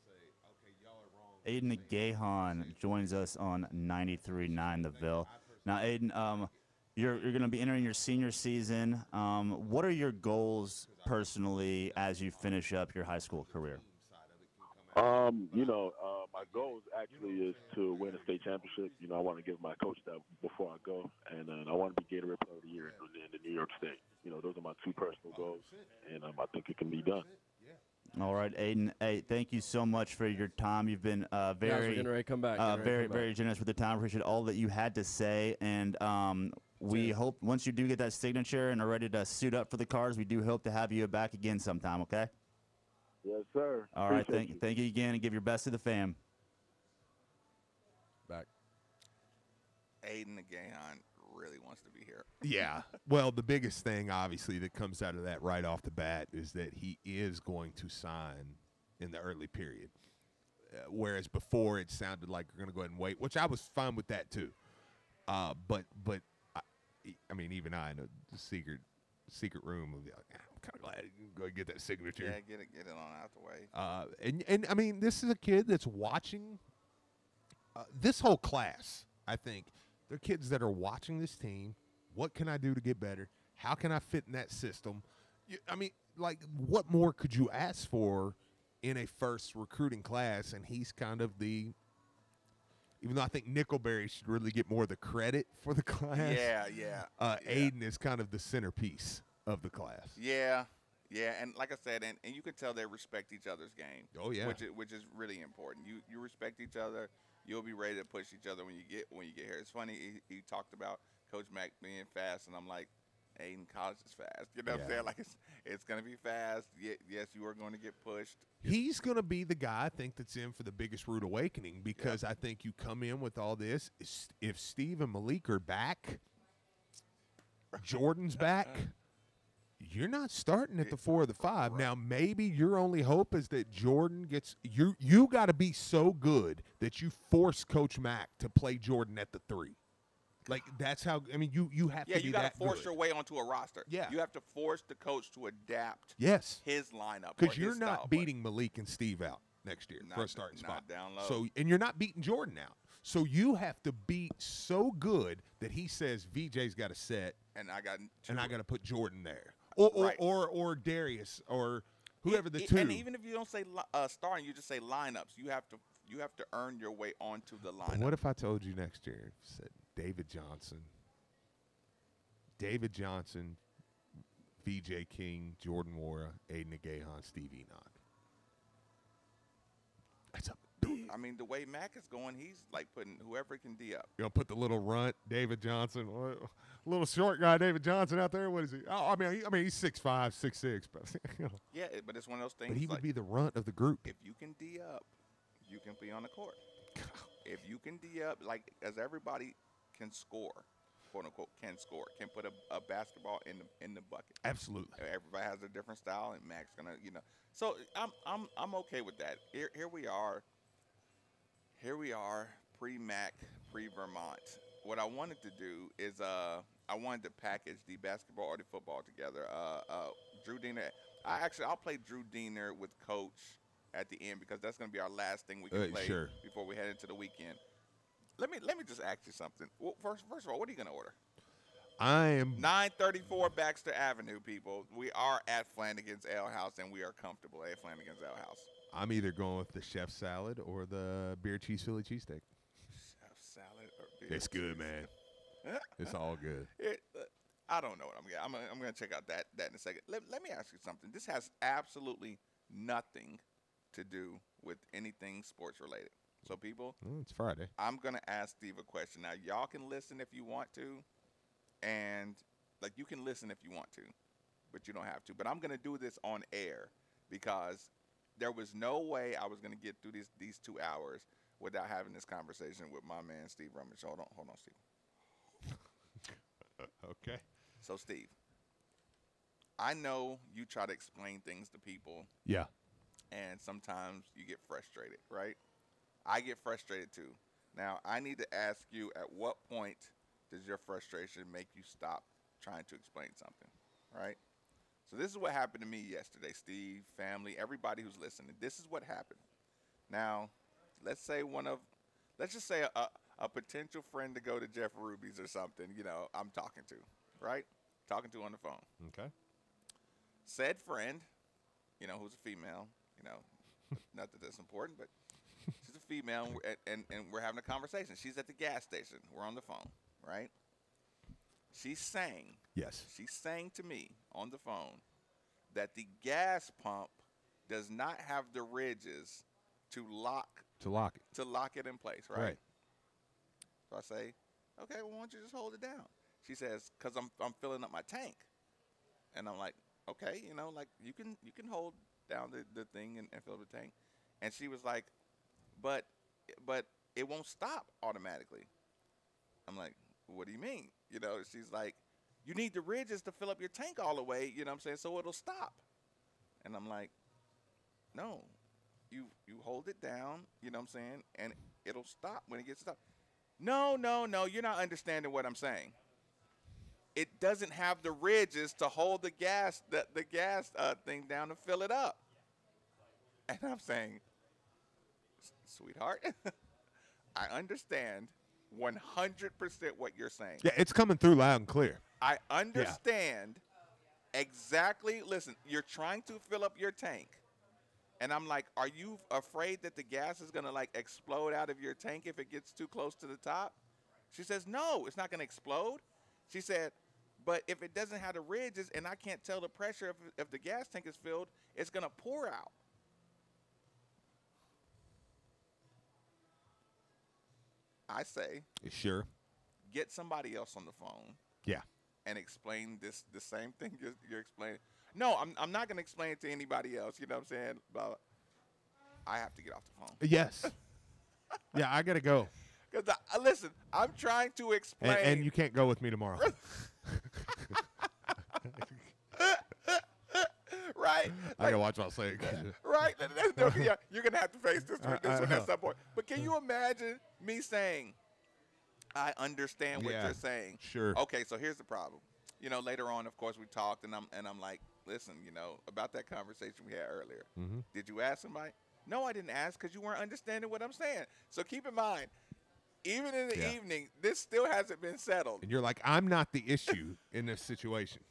Speaker 11: Aiden Gahan joins us on 93.9 The Ville. Now, Aiden, you're going to be entering your senior season. What are your goals personally as you finish up your high school career? My goal actually is to win a state championship. I want to give my coach that before I go, and I want to be Gatorade Player of the Year in the New York State. Those are my 2 personal goals, and I think it can be done. All right, Aiden. Hey, thank you so much for your time. You've been very generous with the time. Appreciate all that you had to say, and we hope once you do get that signature and are ready to suit up for the Cards, we do hope to have you back again sometime. Okay.
Speaker 12: Yes, sir.
Speaker 11: All right, thank you again, and give your best to the fam.
Speaker 14: Back.
Speaker 2: Aiden Gahan really wants to be here.
Speaker 1: Yeah. Well, the biggest thing, obviously, that comes out of that right off the bat is that he is going to sign in the early period, whereas before it sounded like we're going to go ahead and wait, which I was fine with that too. But I mean, even I know the secret secret room and be like, I'm kind of glad you go get that signature.
Speaker 2: Yeah, get it on out the way.
Speaker 1: And I mean, this is a kid that's watching this whole class. I think they're kids that are watching this team. What can I do to get better? How can I fit in that system? I mean, like, what more could you ask for in a first recruiting class? And he's kind of the, even though I think Nickelberry should really get more of the credit for the class.
Speaker 2: Yeah.
Speaker 1: Aiden is kind of the centerpiece of the class.
Speaker 2: Yeah, and like I said, and you can tell they respect each other's game.
Speaker 1: Oh yeah,
Speaker 2: which is really important. You respect each other. You'll be ready to push each other when you get here. It's funny he talked about Coach Mack being fast, and I'm like, Aiden, college is fast. You know what I'm saying? Like it's going to be fast. Yes, you are going to get pushed.
Speaker 1: He's going to be the guy, I think, that's in for the biggest rude awakening because I think you come in with all this. If Steve and Malik are back, Jordan's back, you're not starting at the 4 or the 5. Right. Now, maybe your only hope is that Jordan gets – you got to be so good that you force Coach Mack to play Jordan at the 3. Like, that's how – I mean, you have to be that good.
Speaker 2: Yeah, you got to force your way onto a roster. Yeah. You have to force the coach to adapt his lineup.
Speaker 1: Because you're not beating Malik and Steve out next year for a starting spot.
Speaker 2: Down low.
Speaker 1: So, and you're not beating Jordan out. So you have to be so good that he says VJ's got to set.
Speaker 2: And I got
Speaker 1: to put Jordan there. Or Darius or whoever the two.
Speaker 2: And even if you don't say starting, you just say lineups. You have to earn your way onto the lineup.
Speaker 1: What if I told you next year said David Johnson, VJ King, Jordan Wara, Aiden Agahan, Steve Enoch. That's up.
Speaker 2: I mean, the way Mac is going, he's like putting whoever can D up.
Speaker 1: You know, put the little runt, David Johnson, little short guy, David Johnson out there. What is he? Oh, I mean, he's 6'5", 6'6", but you know.
Speaker 2: Yeah, but it's one of those things.
Speaker 1: But he would be the runt of the group.
Speaker 2: If you can D up, you can be on the court. If you can D up, like as everybody can score, quote unquote, can put a basketball in the bucket.
Speaker 1: Absolutely.
Speaker 2: Everybody has a different style, and Mac's gonna, So I'm okay with that. Here we are. Pre-Mac, pre-Vermont. What I wanted to do is I wanted to package the basketball or the football together. Drew Diener. I'll play Drew Diener with Coach at the end because that's going to be our last thing we can play before we head into the weekend. Let me just ask you something. Well, first of all, what are you going to order?
Speaker 1: I am
Speaker 2: 934 Baxter Avenue, people. We are at Flanagan's Ale House, and we are comfortable at Flanagan's Ale House.
Speaker 1: I'm either going with the chef salad or the beer cheese Philly cheesesteak.
Speaker 2: Chef salad or beer
Speaker 1: It's good, man. It's all good.
Speaker 2: I don't know what I'm going to check out that in a second. Let me ask you something. This has absolutely nothing to do with anything sports related. So, people,
Speaker 1: it's Friday.
Speaker 2: I'm going to ask Steve a question. Now, y'all can listen if you want to, and like you can listen if you want to, but you don't have to. But I'm going to do this on air because there was no way I was going to get through these 2 hours without having this conversation with my man Steve Rummage. Hold on, Steve.
Speaker 1: Okay.
Speaker 2: So, Steve, I know you try to explain things to people.
Speaker 1: Yeah.
Speaker 2: And sometimes you get frustrated, right? I get frustrated too. Now, I need to ask you, at what point does your frustration make you stop trying to explain something, right? So this is what happened to me yesterday, Steve, family, everybody who's listening. This is what happened. Now, let's just say a potential friend to go to Jeff Ruby's or something, I'm talking to, right? Talking to on the phone.
Speaker 1: Okay.
Speaker 2: Said friend, who's a female, not that that's important, but she's a female, and we're having a conversation. She's at the gas station. We're on the phone, right? She's saying,
Speaker 1: yes.
Speaker 2: She's saying to me on the phone that the gas pump does not have the ridges to lock it in place, right? So I say, okay, well, why don't you just hold it down? She says, because I'm filling up my tank, and I'm like, okay, you can hold down the thing and fill up the tank, and she was like, but it won't stop automatically. I'm like, what do you mean? She's like, you need the ridges to fill up your tank all the way, so it'll stop. And I'm like, no, you hold it down, and it'll stop when it gets stopped. No, you're not understanding what I'm saying. it doesn't have the ridges to hold the gas thing down to fill it up. And I'm saying, sweetheart, I understand 100% what you're saying.
Speaker 1: Yeah, it's coming through loud and clear.
Speaker 2: I understand exactly. Listen, you're trying to fill up your tank. And I'm like, are you afraid that the gas is going to, like, explode out of your tank if it gets too close to the top? She says, no, it's not going to explode. She said, but if it doesn't have the ridges and I can't tell the pressure if the gas tank is filled, it's going to pour out. I say,
Speaker 1: Sure.
Speaker 2: get somebody else on the phone.
Speaker 1: Yeah.
Speaker 2: And explain the same thing you're explaining. No, I'm not going to explain it to anybody else. You know what I'm saying? But I have to get off the phone.
Speaker 1: Yes. Yeah, I got to go.
Speaker 2: Because, listen, I'm trying to explain.
Speaker 1: And you can't go with me tomorrow.
Speaker 2: Right?
Speaker 1: I got to watch what I say.
Speaker 2: Right? Yeah, you're going to have to face this one at some point. But can you imagine me saying, I understand what you're saying.
Speaker 1: Sure.
Speaker 2: Okay, so here's the problem. You know, later on, of course, we talked, and I'm like, listen, you know, about that conversation we had earlier.
Speaker 1: Mm-hmm.
Speaker 2: Did you ask somebody? No, I didn't ask because you weren't understanding what I'm saying. So keep in mind, even in the evening, this still hasn't been settled.
Speaker 1: And you're like, I'm not the issue in this situation.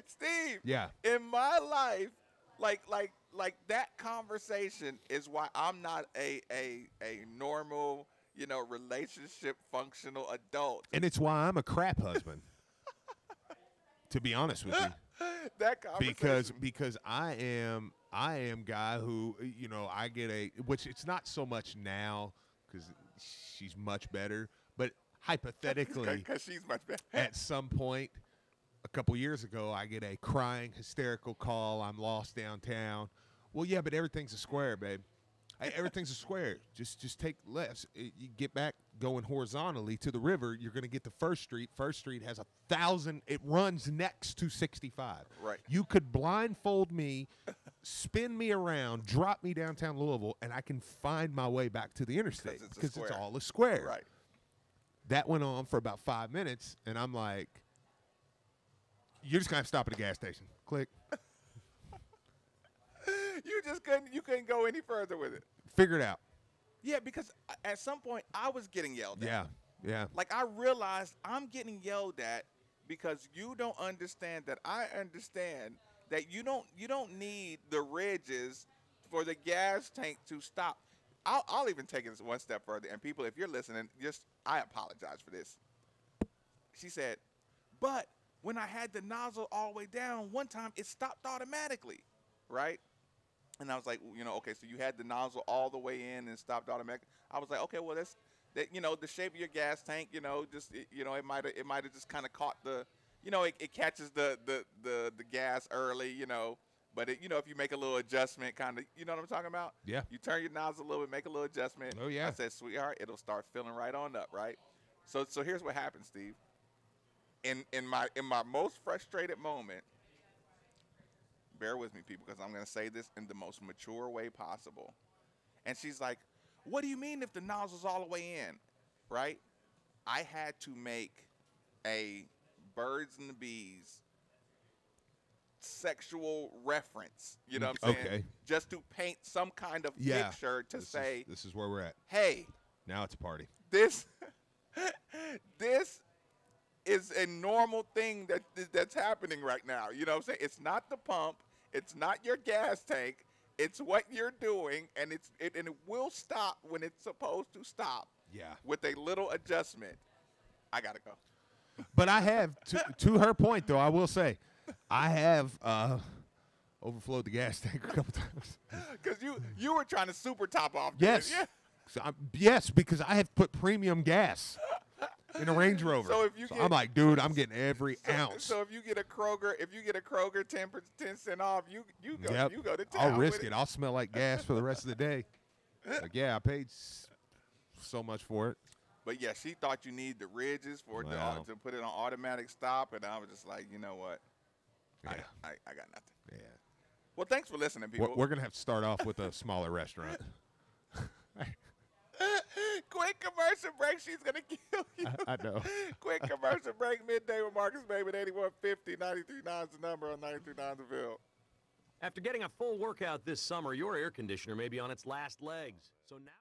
Speaker 2: Steve.
Speaker 1: Yeah.
Speaker 2: In my life, like that conversation is why I'm not a normal, you know, relationship functional adult.
Speaker 1: And it's why I'm a crap husband. To be honest with you.
Speaker 2: That conversation.
Speaker 1: Because I am guy who, you know, I get which it's not so much now because she's much better, but hypothetically,
Speaker 2: because she's much better.
Speaker 1: At some point a couple years ago, I get a crying, hysterical call. I'm lost downtown. Well, yeah, but everything's a square, babe. Everything's a square. Just take lefts. You get back going horizontally to the river, you're going to get to First Street. First Street has 1,000. It runs next to 65.
Speaker 2: Right.
Speaker 1: You could blindfold me, spin me around, drop me downtown Louisville, and I can find my way back to the interstate because it's all a square.
Speaker 2: Right.
Speaker 1: That went on for about 5 minutes, and I'm like, you're just going to have to stop at a gas station. Click.
Speaker 2: You couldn't go any further with it.
Speaker 1: Figure it out.
Speaker 2: Yeah, because at some point I was getting yelled at.
Speaker 1: Yeah.
Speaker 2: Like I realized I'm getting yelled at because you don't understand that I understand that you don't need the ridges for the gas tank to stop. I'll even take it one step further. And people, if you're listening, I apologize for this. She said, but when I had the nozzle all the way down, one time it stopped automatically, right? And I was like, you know, okay, so you had the nozzle all the way in and stopped automatically. I was like, okay, well, that you know, the shape of your gas tank, you know, it might have just kind of caught the, you know, it catches the gas early, you know, but you know, if you make a little adjustment, kind of, you know what I'm talking about?
Speaker 1: Yeah.
Speaker 2: You turn your nozzle a little bit, make a little adjustment.
Speaker 1: Oh yeah.
Speaker 2: I said, sweetheart, it'll start filling right on up, right? So here's what happened, Steve. In my most frustrated moment. Bear with me, people, because I'm going to say this in the most mature way possible. And she's like, what do you mean if the nozzle's all the way in, right? I had to make a birds and the bees sexual reference, you know what I'm saying?
Speaker 1: Okay.
Speaker 2: Just to paint some kind of picture to say.
Speaker 1: This is where we're at.
Speaker 2: Hey.
Speaker 1: Now it's a party.
Speaker 2: This is a normal thing that's happening right now. You know what I'm saying? It's not the pump. It's not your gas tank. It's what you're doing, and it will stop when it's supposed to stop.
Speaker 1: Yeah.
Speaker 2: With a little adjustment. I got to go.
Speaker 1: But I have, to her point, though, I will say, I have overflowed the gas tank a couple times.
Speaker 2: Because you were trying to super top off.
Speaker 1: Yes.
Speaker 2: Yeah.
Speaker 1: So yes, because I have put premium gas in a Range Rover.
Speaker 2: So
Speaker 1: I'm like, dude, I'm getting every ounce.
Speaker 2: So if you get a Kroger, 10 cent off, you go
Speaker 1: Yep.
Speaker 2: you go to town.
Speaker 1: I'll risk
Speaker 2: with
Speaker 1: it. I'll smell like gas for the rest of the day. Like, yeah, I paid so much for it.
Speaker 2: But yeah, she thought you need the ridges for it to put it on automatic stop, and I was just like, you know what?
Speaker 1: Yeah.
Speaker 2: I got nothing.
Speaker 1: Yeah.
Speaker 2: Well, thanks for listening, people.
Speaker 1: We're gonna have to start off with a smaller restaurant.
Speaker 2: Quit Quick commercial break. She's going to kill you.
Speaker 1: I know.
Speaker 2: Quick commercial break. Midday with Marcus Maben, 8150. 93.9 is the number on 93.9 The Ville.
Speaker 14: After getting a full workout this summer, your air conditioner may be on its last legs. So now...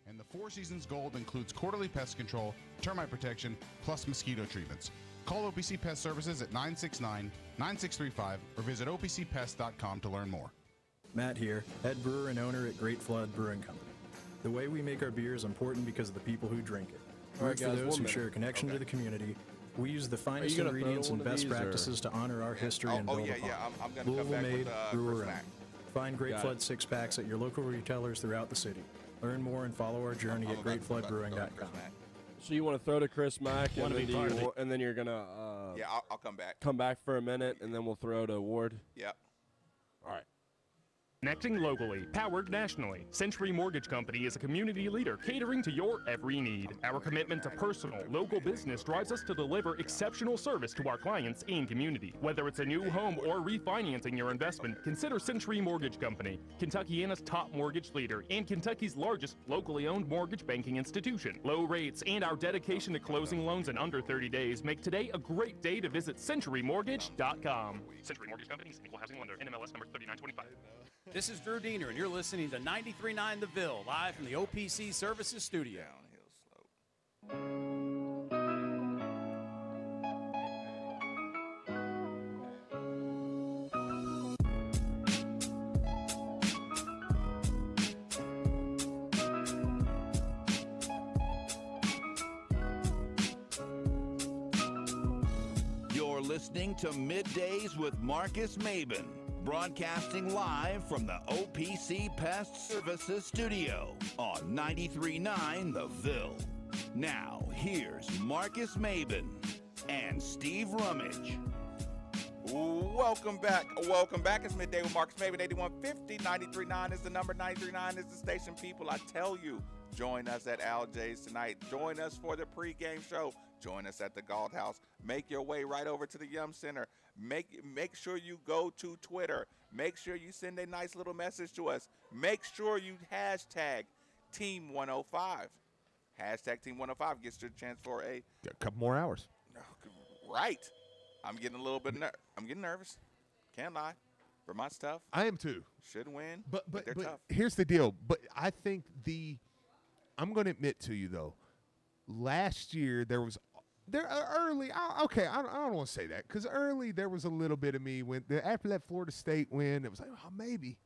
Speaker 15: And the Four Seasons Gold includes quarterly pest control, termite protection, plus mosquito treatments. Call OPC Pest Services at 969-9635 or visit opcpest.com to learn more.
Speaker 16: Matt here, head brewer and owner at Great Flood Brewing Company. The way we make our beer is important because of the people who drink it.
Speaker 17: All right,
Speaker 16: For
Speaker 17: guys,
Speaker 16: those
Speaker 17: 1
Speaker 16: who
Speaker 17: minute.
Speaker 16: share a connection to the community, We use the finest
Speaker 10: gonna throw
Speaker 16: ingredients
Speaker 10: one
Speaker 16: and
Speaker 10: of
Speaker 16: best
Speaker 10: these, or-
Speaker 16: practices to honor our history and build upon.
Speaker 2: I'm gonna come
Speaker 16: Louisville
Speaker 2: back
Speaker 16: made,
Speaker 2: with
Speaker 16: brewer
Speaker 2: Chris
Speaker 16: owned.
Speaker 2: Mack.
Speaker 16: Find Great
Speaker 10: Got
Speaker 16: Flood
Speaker 10: it.
Speaker 16: six-packs at your local retailers throughout the city. Learn more and follow our journey at greatfloodbrewing.com.
Speaker 10: So you want to throw to Chris Mack, and
Speaker 16: Wanna
Speaker 10: then,
Speaker 16: be part of it.
Speaker 10: and then you're gonna
Speaker 2: I'll come back.
Speaker 10: Come back for a minute, and then we'll throw to Ward.
Speaker 2: Yep.
Speaker 10: All right.
Speaker 17: Connecting locally, powered nationally, Century Mortgage Company is a community leader catering to your every need. Our commitment to personal, local business drives us to deliver exceptional service to our clients and community. Whether it's a new home or refinancing your investment, consider Century Mortgage Company, Kentuckiana's top mortgage leader and Kentucky's largest locally owned mortgage banking institution. Low rates and our dedication to closing loans in under 30 days make today a great day to visit CenturyMortgage.com. Century Mortgage Company, equal housing lender, NMLS number 3925.
Speaker 7: This is Drew Diener, and you're listening to 93.9 The Ville, live from the OPC Services Studio.
Speaker 8: You're listening to Middays with Marcus Maben, broadcasting live from the OPC Pest Services Studio on 93.9 The Ville. Now, here's Marcus Maben and Steve Rummage.
Speaker 2: Welcome back. Welcome back. It's Midday with Marcus Maven. 8150 93.9 is the number. 93.9 is the station. People, I tell you, join us at Al J's tonight. Join us for the pregame show. Join us at the Galt House. Make your way right over to the Yum Center. Make sure you go to Twitter. Make sure you send a nice little message to us. Make sure you hashtag Team 105. Hashtag Team 105 gets you a chance for a
Speaker 1: couple more hours.
Speaker 2: Right. I'm getting a little bit I'm getting nervous. Can't lie. Vermont's tough.
Speaker 1: I am too.
Speaker 2: Should win.
Speaker 1: But
Speaker 2: they're tough.
Speaker 1: here's the deal. But I think I'm going to admit to you though, last year there early. I don't want to say that because early there was a little bit of me when after that Florida State win, it was like, oh, maybe.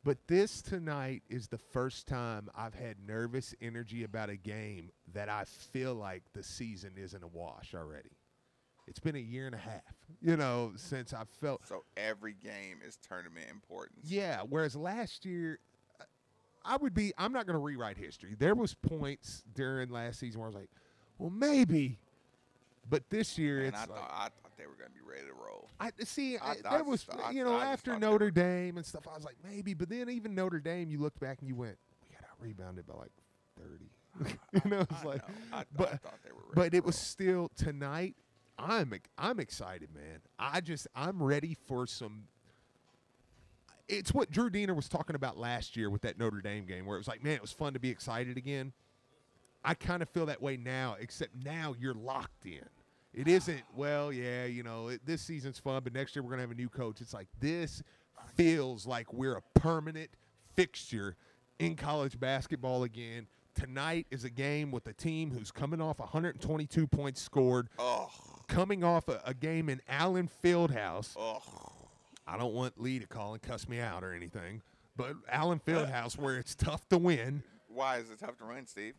Speaker 1: But this tonight is the first time I've had nervous energy about a game that I feel like the season isn't a wash already. It's been a year and a half, since I felt.
Speaker 2: So every game is tournament importance.
Speaker 1: Yeah, whereas last year, I'm not going to rewrite history. There was points during last season where I was like, well, maybe. But this year,
Speaker 2: I thought they were going to be ready to roll.
Speaker 1: After Notre Dame and stuff, I was like, maybe. But then even Notre Dame, you looked back and you went, we got out-rebounded by like 30.
Speaker 2: I thought they were ready.
Speaker 1: But it was still tonight. I'm excited, man. I'm ready for some. It's what Drew Diener was talking about last year with that Notre Dame game, where it was like, man, it was fun to be excited again. I kind of feel that way now, except now you're locked in. It isn't, this season's fun, but next year we're going to have a new coach. It's like this feels like we're a permanent fixture in college basketball again. Tonight is a game with a team who's coming off 122 points scored, coming off a game in Allen Fieldhouse. I don't want Lee to call and cuss me out or anything, but Allen Fieldhouse where it's tough to win.
Speaker 2: Why is it tough to win, Steve?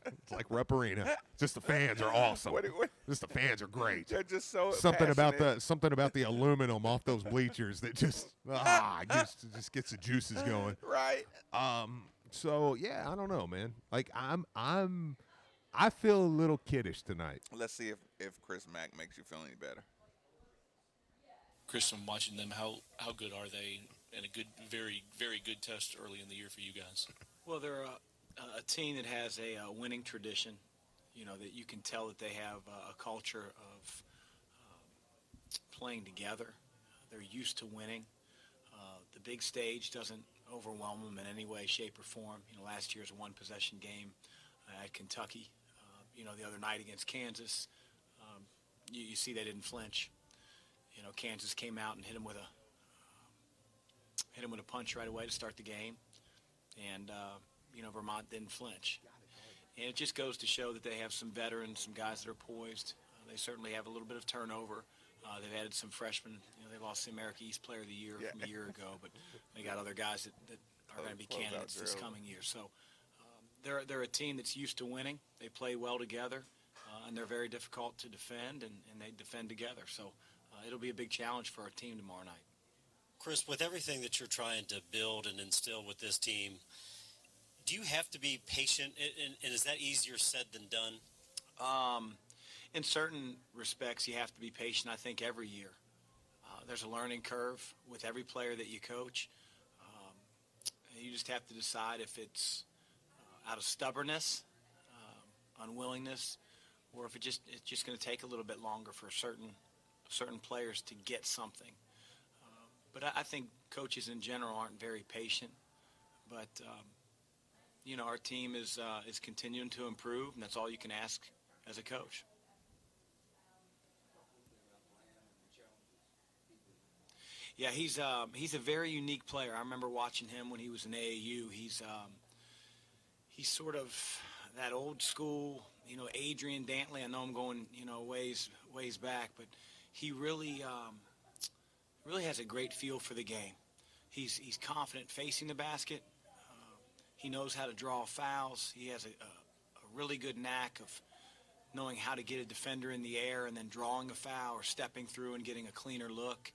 Speaker 1: It's like Rupp Arena. Just the fans are awesome. Just the fans are great.
Speaker 2: They're just so
Speaker 1: something
Speaker 2: passionate.
Speaker 1: about the aluminum off those bleachers that just gets the juices going.
Speaker 2: Right.
Speaker 1: So yeah, I don't know, man. Like I feel a little kiddish tonight.
Speaker 2: Let's see if Chris Mack makes you feel any better.
Speaker 18: Chris, from watching them, how good are they? And a good, very, very good test early in the year for you guys.
Speaker 19: Well, they're a team that has a winning tradition. That you can tell that they have a culture of playing together. They're used to winning. The big stage doesn't overwhelm them in any way, shape, or form. Last year's one-possession game at Kentucky. The other night against Kansas, you see they didn't flinch. Kansas came out and hit them with a punch right away to start the game, and Vermont didn't flinch. And it just goes to show that they have some veterans, some guys that are poised. They certainly have a little bit of turnover. They've added some freshmen. They lost the America East Player of the Year from a year ago, but they got other guys that are going to be candidates this coming year. So they're a team that's used to winning. They play well together. and they're very difficult to defend, and they defend together. So it'll be a big challenge for our team tomorrow night.
Speaker 20: Chris, with everything that you're trying to build and instill with this team, do you have to be patient, and is that easier said than done?
Speaker 19: In certain respects, you have to be patient, I think, every year. There's a learning curve with every player that you coach. You just have to decide if it's out of stubbornness, unwillingness, or if it's just going to take a little bit longer for certain players to get something. But I think coaches in general aren't very patient. But our team is continuing to improve, and that's all you can ask as a coach. Yeah, he's a very unique player. I remember watching him when he was in AAU. He's sort of that old school, Adrian Dantley. I know I'm going, ways back, but he really has a great feel for the game. He's confident facing the basket. He knows how to draw fouls. He has a really good knack of knowing how to get a defender in the air and then drawing a foul or stepping through and getting a cleaner look.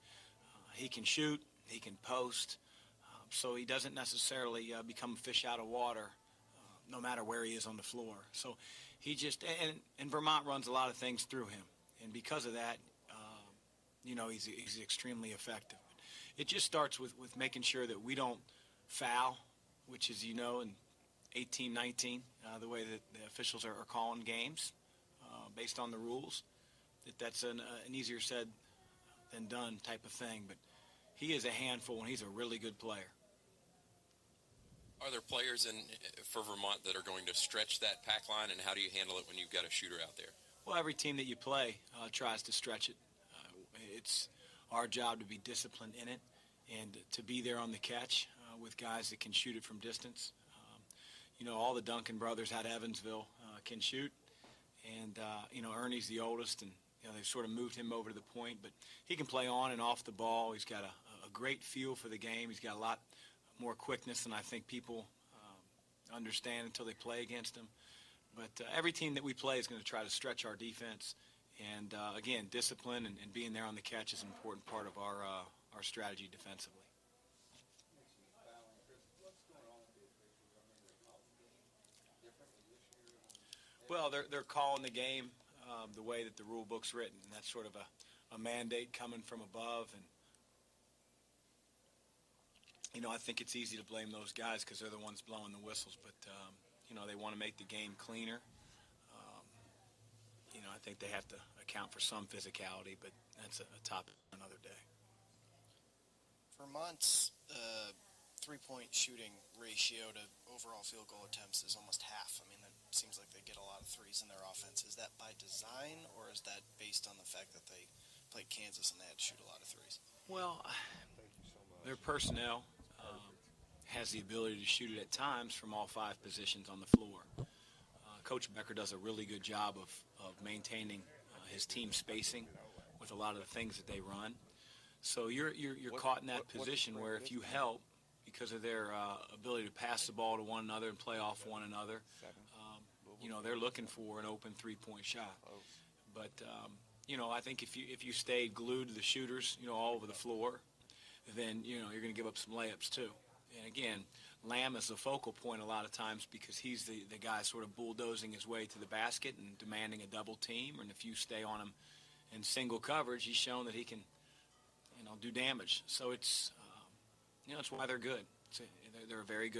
Speaker 19: He can shoot. He can post. So he doesn't necessarily become a fish out of water no matter where he is on the floor. So he just – and Vermont runs a lot of things through him. And because of that, he's extremely effective. It just starts with making sure that we don't foul, which is, in 18-19, the way that the officials are calling games based on the rules. That's an easier said than done type of thing. But he is a handful, and he's a really good player.
Speaker 21: Are there players for Vermont that are going to stretch that pack line, and how do you handle it when you've got a shooter out there?
Speaker 19: Well, every team that you play tries to stretch it. It's our job to be disciplined in it and to be there on the catch with guys that can shoot it from distance. All the Duncan brothers out of Evansville can shoot, and Ernie's the oldest, and they've sort of moved him over to the point, but he can play on and off the ball. He's got a great feel for the game. He's got a lot more quickness than I think people understand until they play against him. But every team that we play is going to try to stretch our defense. And, again, discipline and being there on the catch is an important part of our strategy defensively. Well, they're calling the game the way that the rule book's written, and that's sort of a mandate coming from above. And I think it's easy to blame those guys because they're the ones blowing the whistles, but they want to make the game cleaner. I think they have to account for some physicality, but that's a topic for another day.
Speaker 22: Vermont's three-point shooting ratio to overall field goal attempts is almost half. I mean, it seems like they get a lot of threes in their offense. Is that by design, or is that based on the fact that they played Kansas and they had to shoot a lot of threes?
Speaker 19: Well, their personnel has the ability to shoot it at times from all five positions on the floor. Coach Becker does a really good job of maintaining his team spacing with a lot of the things that they run. So you're caught in that position where if you help, because of their ability to pass the ball to one another and play off one another, they're looking for an open three-point shot. But I think if you stayed glued to the shooters, all over the floor, then you're going to give up some layups too. And again, Lamb is the focal point a lot of times because he's the guy sort of bulldozing his way to the basket and demanding a double team. And if you stay on him in single coverage, he's shown that he can, do damage. So it's, it's why they're good. They're a very good